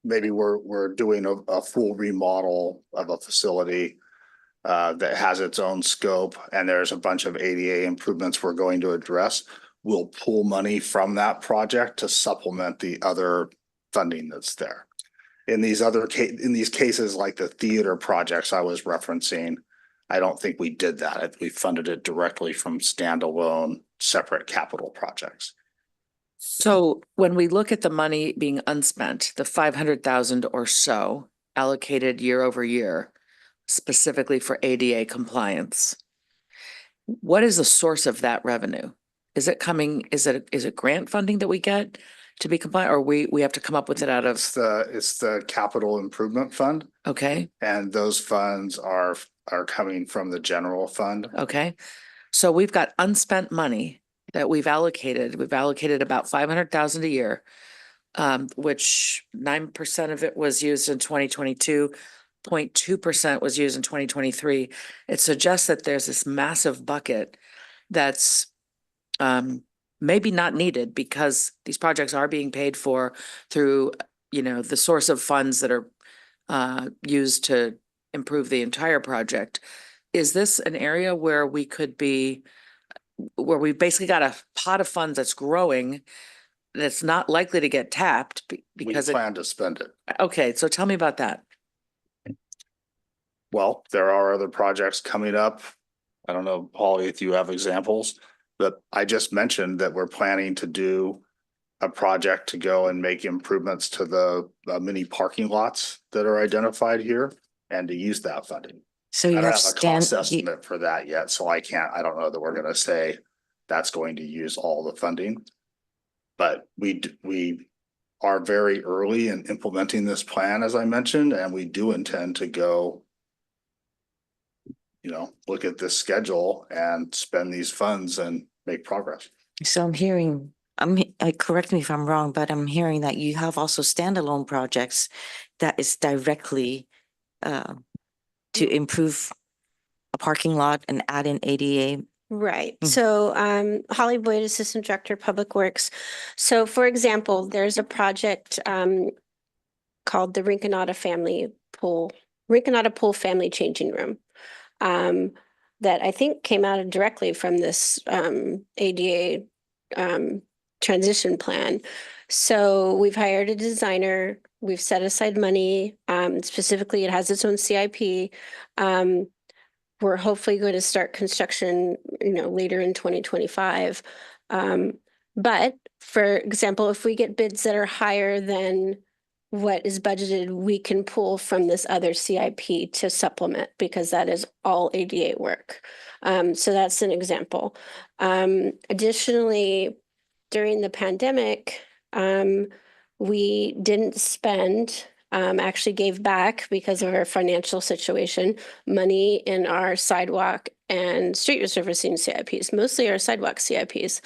maybe we're doing a full remodel of a facility that has its own scope and there's a bunch of ADA improvements we're going to address, we'll pull money from that project to supplement the other funding that's there. In these cases, like the theater projects I was referencing, I don't think we did that. We funded it directly from standalone, separate capital projects. So when we look at the money being unspent, the 500,000 or so allocated year over year, specifically for ADA compliance, what is the source of that revenue? Is it grant funding that we get to be compliant, or we have to come up with it out of? It's the capital improvement fund, Okay, and those funds are coming from the general fund. okay. So we've got unspent money that we've allocated. We've allocated about 500,000 a year, which 9% of it was used in 2022, 0.2% was used in 2023. It suggests that there's this massive bucket that's maybe not needed because these projects are being paid for through, you know, the source of funds that are used to improve the entire project. Is this an area where we could be, where we've basically got a pot of funds that's growing, that's not likely to get tapped We because plan to spend it. Okay, so tell me about that. Well, there are other projects coming up. I don't know, Polly, if you have examples, but I just mentioned that we're planning to do a project to go and make improvements to the mini parking lots that are identified here and to use that funding. So I you don't have have a cost estimate for that yet, so I don't know that we're gonna say that's going to use all the funding. But we are very early in implementing this plan, as I mentioned, and we do intend to go, you know, look at this schedule and spend these funds and make progress. So I'm hearing, correct me if I'm wrong, but I'm hearing that you have also standalone projects that is directly to improve a parking lot and add in ADA. Right. Mm. So Holly Boyd, Assistant Director of Public Works. So for example, there's a project called the Rinconada Pool Family Changing Room. That I think came out of directly from this ADA transition plan. So we've hired a designer, we've set aside money, specifically it has its own CIP. We're hopefully going to start construction, you know, later in 2025. But for example, if we get bids that are higher than what is budgeted, we can pull from this other CIP to supplement because that is all ADA work. So that's an example. Additionally, during the pandemic, we didn't spend actually gave back because of our financial situation, money in our sidewalk and street resurfacing CIPs, mostly our sidewalk CIPs.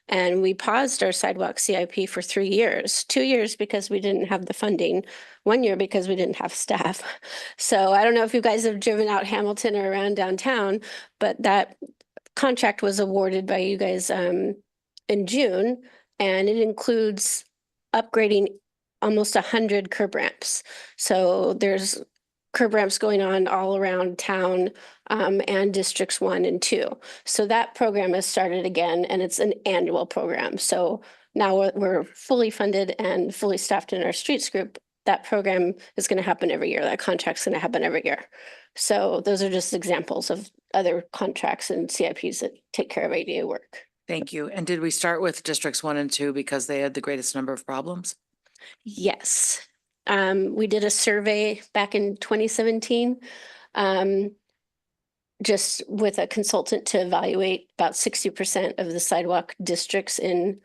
And we paused our sidewalk CIP for 3 years, 2 years because we didn't have the funding, 1 year because we didn't have staff. So I don't know if you guys have driven out Hamilton or around downtown, but that contract was awarded by you guys in June, and it includes upgrading almost 100 curb ramps. So there's curb ramps going on all around town and districts 1 and 2. So that program has started again, and it's an annual program. So now we're fully funded and fully staffed in our streets group. That program is going to happen every year. That contract's going to happen every year. So those are just examples of other contracts and CIPs that take care of ADA work. Thank you. And did we start with districts 1 and 2 because they had the greatest number of problems? Yes. We did a survey back in 2017, just with a consultant to evaluate about 60% of the sidewalk districts in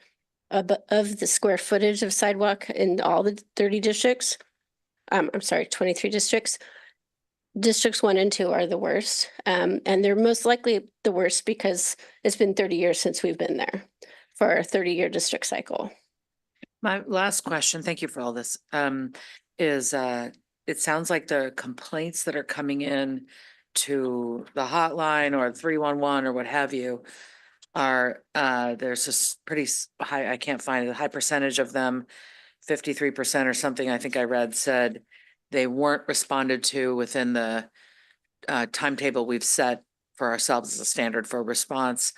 of the square footage of sidewalk in all the 30 districts. I'm sorry, 23 districts. Districts 1 and 2 are the worst. And they're most likely the worst because it's been 30 years since we've been there for our 30-year district cycle. My last question, thank you for all this, is it sounds like the complaints that are coming in to the hotline or 311 or what have you are, there's this pretty high, I can't find it, a high percentage of them, 53% or something, I think I read, said they weren't responded to within the timetable we've set for ourselves as a standard for response.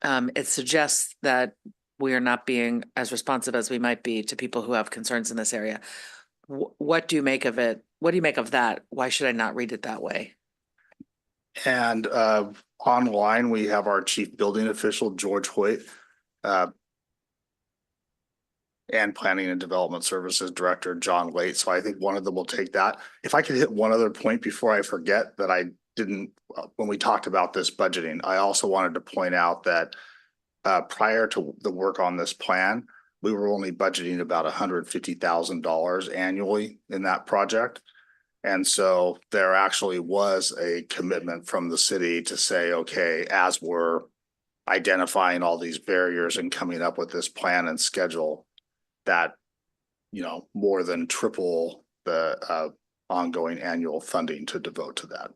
It suggests that we are not being as responsive as we might be to people who have concerns in this area. What do you make of it? What do you make of that? Why should I not read it that way? And online, we have our chief building official, George Hoyt, and planning and development services director, John Late. So I think one of them will take that. If I could hit one other point before I forget that I didn't, when we talked about this budgeting, I also wanted to point out that prior to the work on this plan, we were only budgeting about $150,000 annually in that project. And so there actually was a commitment from the city to say, okay, as we're identifying all these barriers and coming up with this plan and schedule, that, you know, more than triple the ongoing annual funding to devote to that.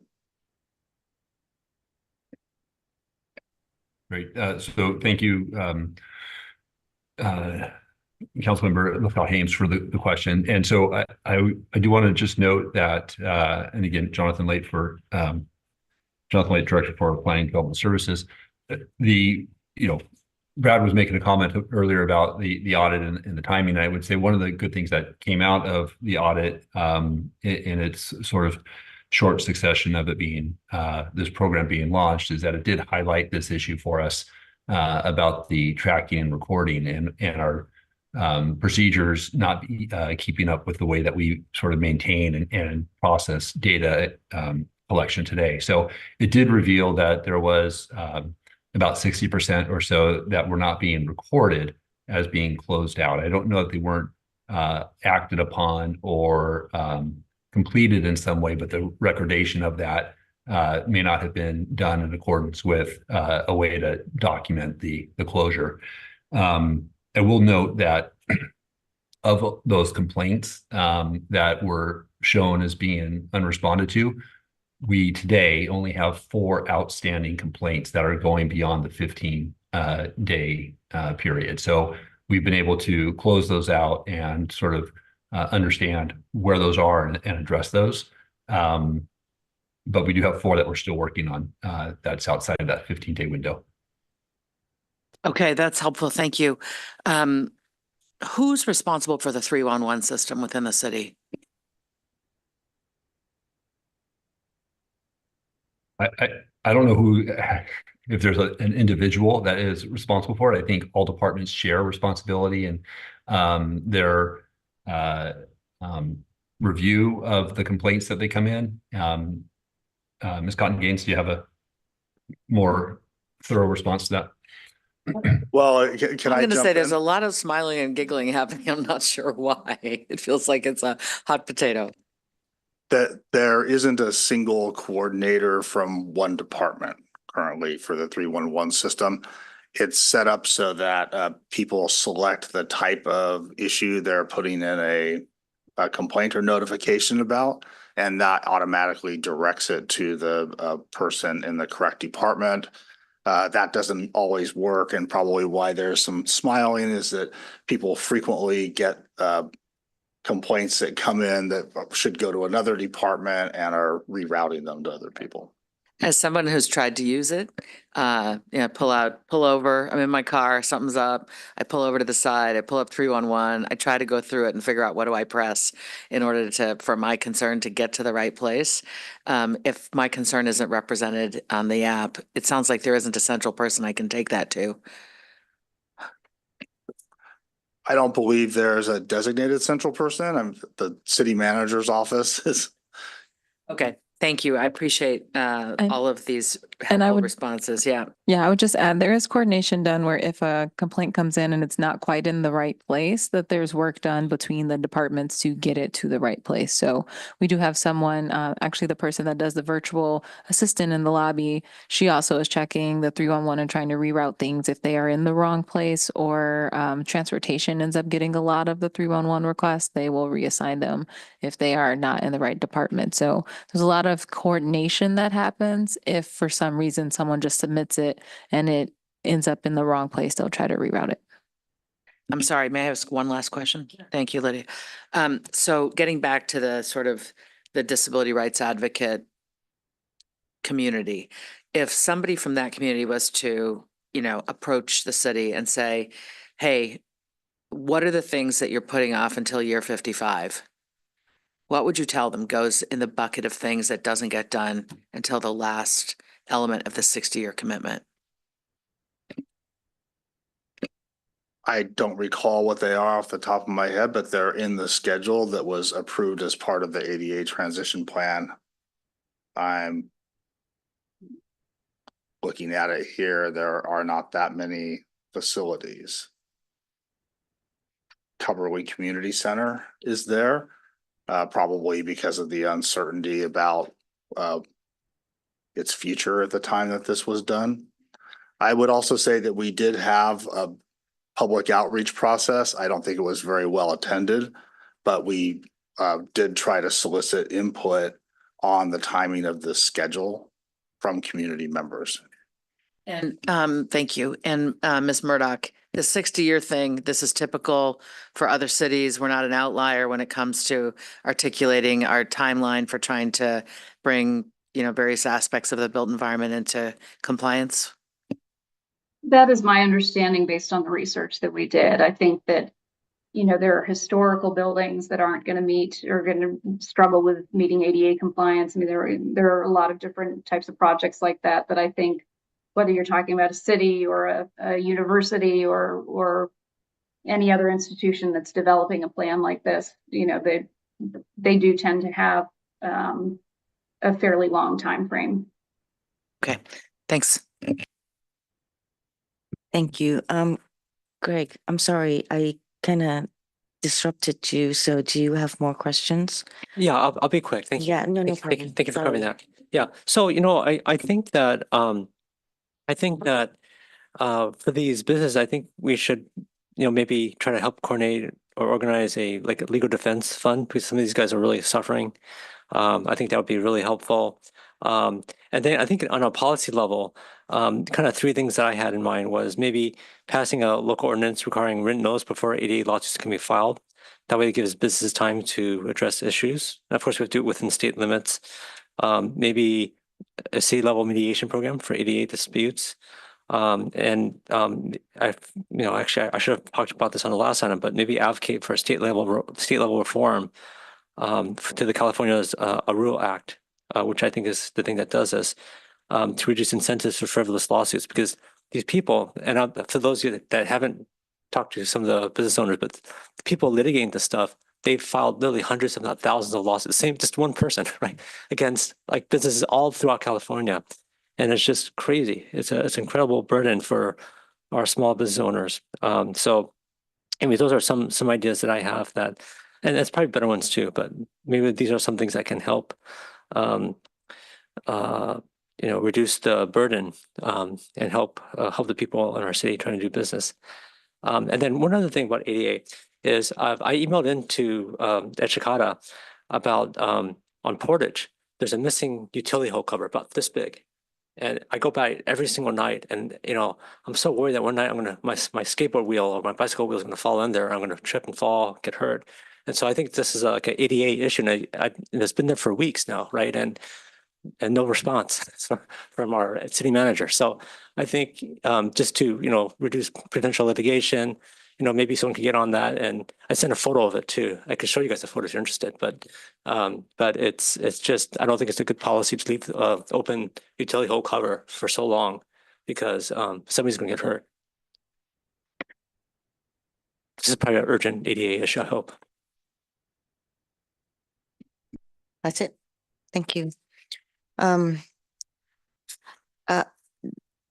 Great. So thank you, Councilmember LaFell-Hames, for the question. And so I do want to just note that, and again, Jonathan Late, Director for Planning and Development Services. Brad was making a comment earlier about the audit and the timing. I would say one of the good things that came out of the audit in its sort of short succession of it being this program being launched is that it did highlight this issue for us about the tracking and recording and our procedures not keeping up with the way that we sort of maintain and process data collection today. So it did reveal that there was about 60% or so that were not being recorded as being closed out. I don't know if they weren't acted upon or completed in some way, but the recordation of that may not have been done in accordance with a way to document the closure. I will note that of those complaints that were shown as being unresponded to, we today only have 4 outstanding complaints that are going beyond the 15-day period. So we've been able to close those out and sort of understand where those are and address those. But we do have 4 that we're still working on that's outside of that 15-day window. Okay, that's helpful. Thank you. Who's responsible for the 311 system within the city? I don't know who, if there's an individual that is responsible for it. I think all departments share responsibility and their review of the complaints that they come in. Ms. Cotton Gaines, do you have a more thorough response to that? Well, can I'm I going to jump say there's in? a lot of smiling and giggling happening. I'm not sure why. It feels like it's a hot potato. That there isn't a single coordinator from one department currently for the 311 system. It's set up so that people select the type of issue they're putting in a complaint or notification about, and that automatically directs it to the person in the correct department. That doesn't always work, and probably why there's some smiling is that people frequently get complaints that come in that should go to another department and are rerouting them to other people. As someone who's tried to use it, pull over, I'm in my car, something's up, I pull over to the side, I pull up 311, I try to go through it and figure out what do I press in order for my concern to get to the right place. If my concern isn't represented on the app, it sounds like there isn't a central person I can take that to. I don't believe there's a designated central person. The city manager's office is. Okay, thank you. I appreciate all of these and I helpful would- responses. Yeah. Yeah, I would just add, there is coordination done where if a complaint comes in and it's not quite in the right place, that there's work done between the departments to get it to the right place. So we do have someone, actually the person that does the virtual assistant in the lobby, she also is checking the 311 and trying to reroute things if they are in the wrong place, or transportation ends up getting a lot of the 311 requests, they will reassign them if they are not in the right department. So there's a lot of coordination that happens. If for some reason someone just submits it and it ends up in the wrong place, they'll try to reroute it. I'm sorry, may I ask one last question? Thank you, Lydia. So getting back to the sort of the disability rights advocate community, if somebody from that community was to, approach the city and say, hey, what are the things that you're putting off until year 55? What would you tell them goes in the bucket of things that doesn't get done until the last element of the 60-year commitment? I don't recall what they are off the top of my head, but they're in the schedule that was approved as part of the ADA transition plan. I'm looking at it here. There are not that many facilities. Coverly Community Center is there, probably because of the uncertainty about its future at the time that this was done. I would also say that we did have a public outreach process. I don't think it was very well attended, but we did try to solicit input on the timing of the schedule from community members. And thank you. And Ms. Murdoch, the 60-year thing, this is typical for other cities. We're not an outlier when it comes to articulating our timeline for trying to bring, various aspects of the built environment into compliance. That is my understanding based on the research that we did. I think that, there are historical buildings that aren't going to meet or going to struggle with meeting ADA compliance. I mean, there are a lot of different types of projects like that I think, whether you're talking about a city or a university or any other institution that's developing a plan like this, they do tend to have a fairly long time frame. Okay, thanks. Thank you. Greg, I'm sorry, I kind of disrupted you. So do you have more questions? Yeah, I'll be quick. Thank you. Yeah, no Thank you problem. for covering Sorry. that. Yeah. So, I think that for these businesses, I think we should, maybe try to help coordinate or organize a legal defense fund, because some of these guys are really suffering. I think that would be really helpful. And then I think on a policy level, kind of three things that I had in mind was maybe passing a local ordinance requiring written notice before ADA lawsuits can be filed. That way it gives businesses time to address issues. And of course, we have to do it within state limits. Maybe a state level mediation program for ADA disputes. Actually, I should have talked about this on the last item, but maybe advocate for a state level reform to the California's Rule Act, which I think is the thing that does this, to reduce incentives for frivolous lawsuits. Because these people, and for those of you that haven't talked to some of the business owners, but the people litigating this stuff, they've filed literally hundreds, if not thousands, of lawsuits. Same, just one person, right, against businesses all throughout California, and it's just crazy. It's an incredible burden for our small business owners. So, I mean, those are some ideas that I have that, and it's probably better ones too, but maybe these are some things that can help, um, reduce the burden, and help the people in our city trying to do business. And then one other thing about ADA is I emailed into Ed Chicada about on Portage, there's a missing utility hole cover about this big. And I go by it every single night, and I'm so worried that one night my skateboard wheel or my bicycle wheel is gonna fall in there. I'm gonna trip and fall, get hurt. And so I think this is like an ADA issue, and it's been there for weeks now, right? And no response from our city manager. So I think just to reduce potential litigation, maybe someone could get on that. And I sent a photo of it too. I could show you guys the photo if you're interested, but it's just, I don't think it's a good policy to leave open utility hole cover for so long, because somebody's gonna get hurt. This is probably an urgent ADA issue, I hope. That's it. Thank you. Um,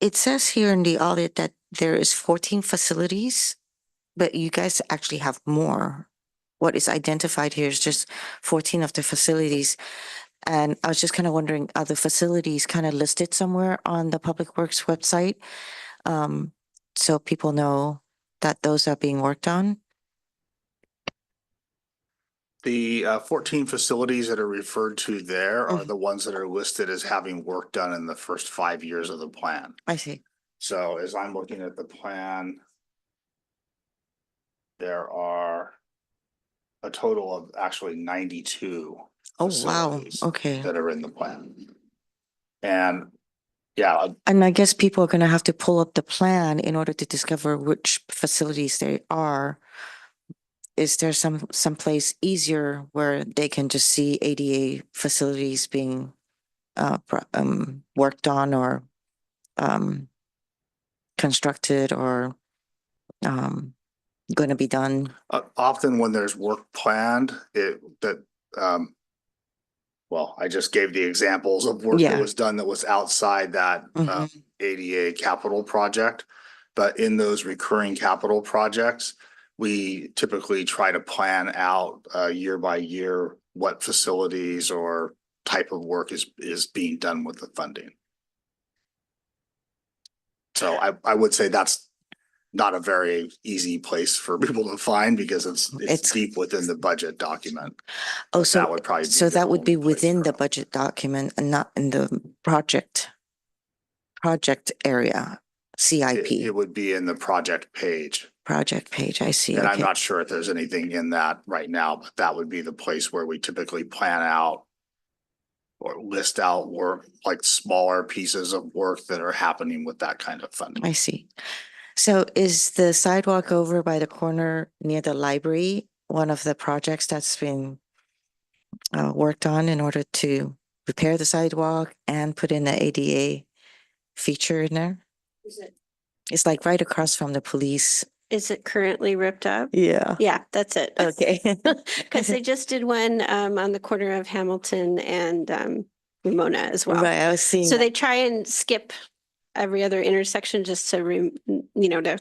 it says here in the audit that there is 14 facilities, but you guys actually have more. What is identified here is just 14 of the facilities. And I was just kind of wondering, are the facilities kind of listed somewhere on the Public Works website? So people know that those are being worked on? The 14 facilities that are referred to there are the ones that are listed as having work done in the first 5 years of the plan. I see. So as I'm looking at the plan, there are a total of actually 92 Oh, wow. facilities Okay. that are in the plan. And yeah, And I guess people are going to have to pull up the plan in order to discover which facilities they are. Is there some place easier where they can just see ADA facilities being worked on or constructed or going to be done? often when there's work planned, well, I just gave the examples of work that Yeah. was done that was outside that ADA capital project. But in those recurring capital projects, we typically try to plan out year by year what facilities or type of work is being done with the funding. So I would say that's not a very easy place for people to find, because it's deep within the budget document. Oh, But so that would probably be so the that would be only place within for the them. budget document and not in the project area, CIP It would be in the project page. project page. I see. And I'm Okay. not sure if there's anything in that right now, but that would be the place where we typically plan out or list out work, like smaller pieces of work that are happening with that kind of funding. I see. So is the sidewalk over by the corner near the library one of the projects that's been worked on in order to repair the sidewalk and put in the ADA feature in there? It's like right across from the police. Is it currently ripped up? Yeah. Yeah, that's it. Okay. Because they just did one on the corner of Hamilton and Ramona as well. Right, I was seeing. So they try and skip every other intersection just to to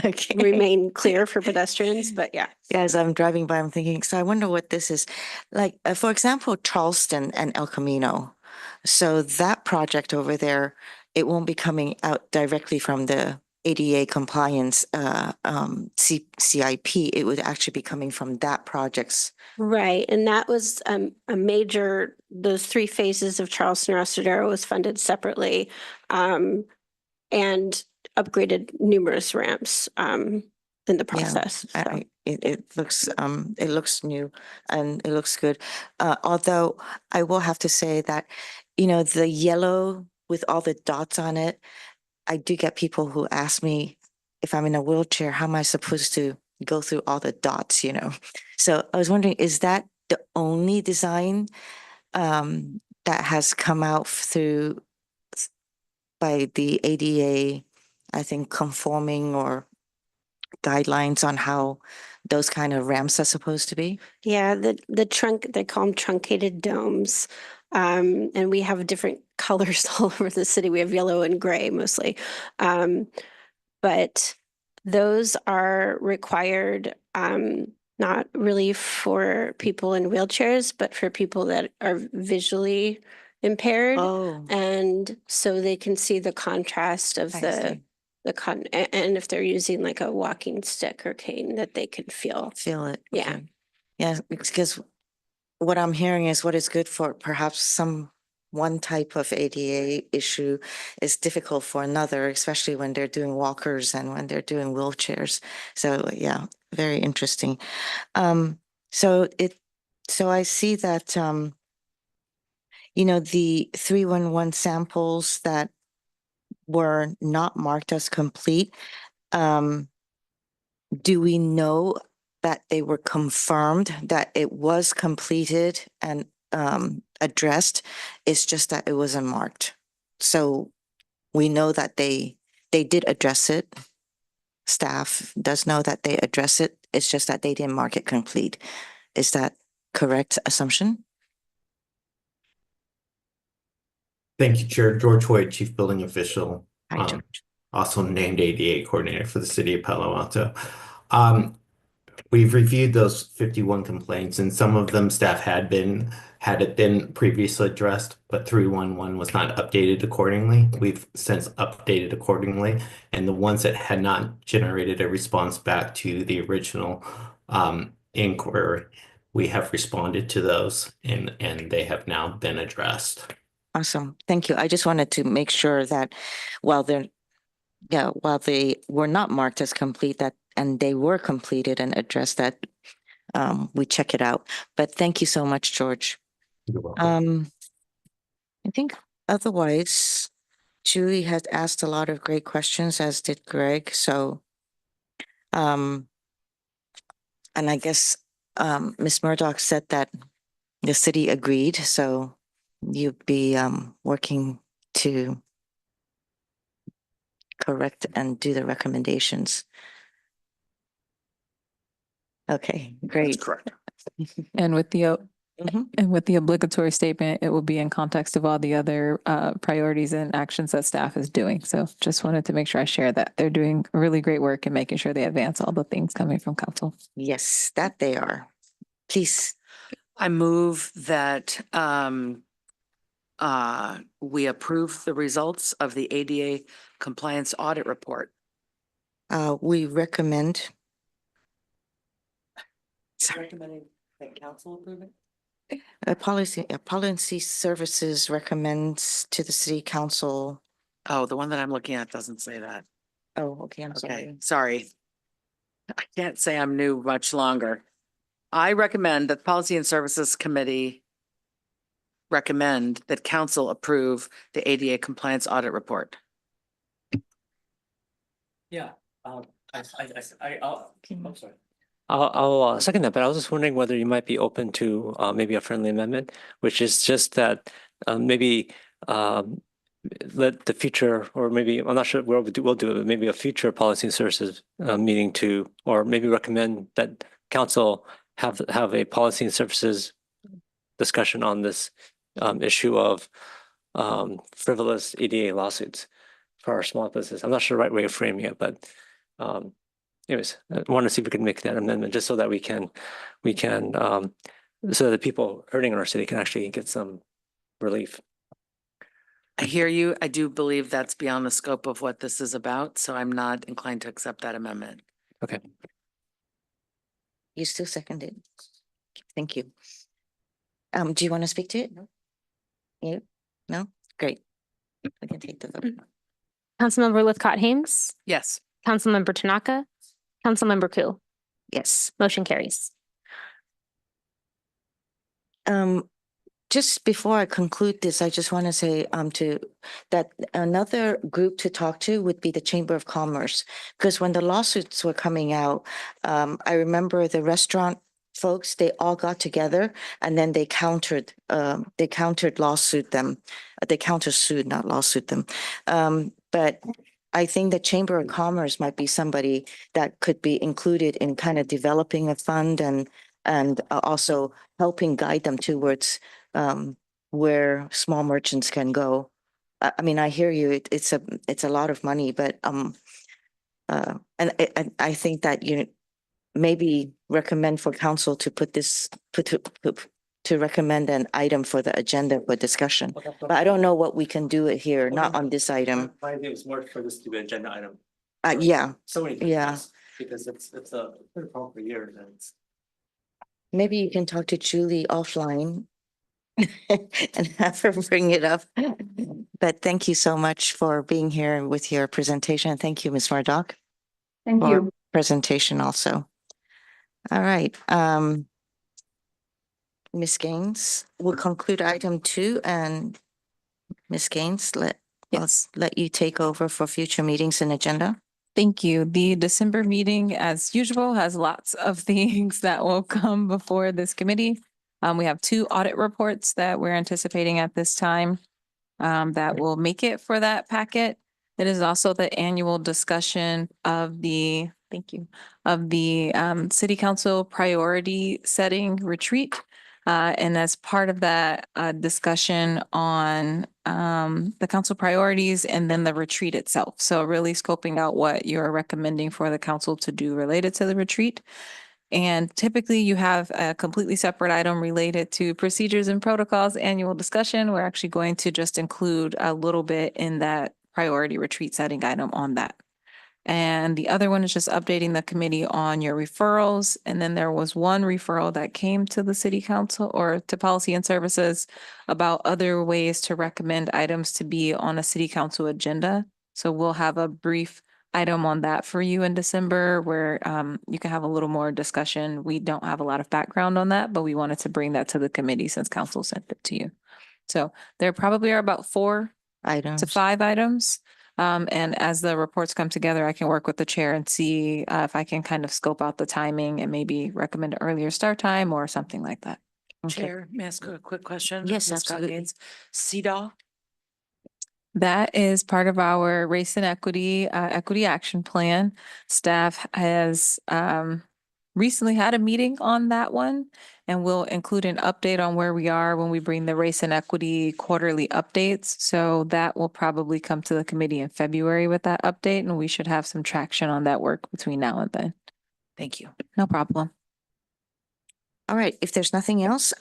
Okay. remain clear for pedestrians, but yeah. As I'm driving by, I'm thinking, so I wonder what this is. Like, for example, Charleston and El Camino. So that project over there, it won't be coming out directly from the ADA compliance CIP. It would actually be coming from that project's. Right, and that was a major, those 3 phases of Charleston Rostadero was funded separately and upgraded numerous ramps in the process. So. It looks new and it looks good. Although I will have to say that, the yellow with all the dots on it, I do get people who ask me if I'm in a wheelchair, how am I supposed to go through all the dots, So I was wondering, is that the only design that has come out through by the ADA, I think, conforming or guidelines on how those kind of ramps are supposed to be? Yeah, the trunk, they call them truncated domes. And we have different colors all over the city. We have yellow and gray mostly. but those are required, not really for people in wheelchairs, but for people that are visually impaired. Oh, And so they can see the contrast of I the see. and if they're using like a walking stick or cane, that they can feel. Feel it. Yeah. Okay. Yeah, because what I'm hearing is what is good for perhaps one type of ADA issue is difficult for another, especially when they're doing walkers and when they're doing wheelchairs. So yeah, very interesting. Um, so I see that, the 311 samples that were not marked as complete, do we know that they were confirmed that it was completed and addressed? It's just that it wasn't marked. So we know that they did address it. Staff does know that they address it. It's just that they didn't mark it complete. Is that correct assumption? Thank you, Chair. George Hoyt, Chief Building Official, Hi, George. also named ADA Coordinator for the City of Palo Alto. We've reviewed those 51 complaints, and some of them staff had it been previously addressed, but 311 was not updated accordingly. We've since updated accordingly, and the ones that had not generated a response back to the original inquiry, we have responded to those, and they have now been addressed. Awesome. Thank you. I just wanted to make sure that while they were not marked as complete, and they were completed and addressed, that we check it out. But thank you so much, George. You're welcome. I think otherwise, Julie has asked a lot of great questions, as did Greg. So, and I guess Ms. Murdoch said that the city agreed. So you'd be working to correct and do the recommendations. Okay, That's great. correct. And with the Mhm. and with the obligatory statement, it will be in context of all the other priorities and actions that staff is doing. So just wanted to make sure I share that they're doing really great work and making sure they advance all the things coming from council. Yes, that they are. Please. I move that we approve the results of the ADA compliance audit report. We recommend. Recommending that council approve it? Policy Services recommends to the city council. Oh, the one that I'm looking at doesn't say that. Oh, okay, I'm Okay, sorry. sorry. I can't say I'm new much longer. I recommend that Policy and Services Committee recommend that council approve the ADA compliance audit report. Yeah, I'm sorry. I'll second that, but I was just wondering whether you might be open to maybe a friendly amendment, which is just that maybe let the future, or maybe, I'm not sure where we'll do it, but maybe a future policy and services meeting to, or maybe recommend that council have a policy and services discussion on this issue of frivolous ADA lawsuits for our small business. I'm not sure the right way of framing it, but anyways, I want to see if we can make that amendment just so that we can so that the people hurting in our city can actually get some relief. I hear you. I do believe that's beyond the scope of what this is about, so I'm not inclined to accept that amendment. Okay. You still seconded. Thank you. Do you want to speak to it? No. You? No? Great. We can take the vote. Councilmember Lithcott Hames, Yes. Councilmember Tanaka, Councilmember Ku. Yes. Motion carries. Just before I conclude this, I just want to say that another group to talk to would be the Chamber of Commerce, because when the lawsuits were coming out, I remember the restaurant folks, they all got together and then they countersued them. They countersued, not lawsuit them. But I think the Chamber of Commerce might be somebody that could be included in kind of developing a fund and also helping guide them towards where small merchants can go. I mean, I hear you. It's a lot of money, but I think that you maybe recommend for council to put this, to recommend an item for the agenda for discussion. But I don't know what we can do it here, not on this item. My idea is more for this to be an agenda item. Yeah, So many Yeah. things, because it's a pretty problem for years and it's. maybe you can talk to Julie offline and have her bring it up. But thank you so much for being here with your presentation. Thank you, Ms. Murdoch, Thank for you. presentation also. All right, Ms. Gaines, we'll conclude item 2, and Ms. Gaines, Yes. let you take over for future meetings and agenda. Thank you. The December meeting, as usual, has lots of things that will come before this committee. We have 2 audit reports that we're anticipating at this time that will make it for that packet. It is also the annual discussion of the, thank you, of the city council priority setting retreat. And as part of that discussion on the council priorities and then the retreat itself. So really scoping out what you're recommending for the council to do related to the retreat. And typically you have a completely separate item related to procedures and protocols annual discussion. We're actually going to just include a little bit in that priority retreat setting item on that. And the other one is just updating the committee on your referrals. And then there was one referral that came to the city council or to policy and services about other ways to recommend items to be on a city council agenda. So we'll have a brief item on that for you in December where you can have a little more discussion. We don't have a lot of background on that, but we wanted to bring that to the committee since council sent it to you. So there probably are about 4 to Items. 5 items. And as the reports come together, I can work with the chair and see if I can kind of scope out the timing and maybe recommend an earlier start time or something like that. Okay. Chair, may I ask a quick question? Yes, Ms. Scott absolutely. Gaines? CEDAW? That is part of our race and equity, equity action plan. Staff has recently had a meeting on that one, and we'll include an update on where we are when we bring the race and equity quarterly updates. So that will probably come to the committee in February with that update, and we should have some traction on that work between now and then. Thank you. No problem. All right, if there's nothing else,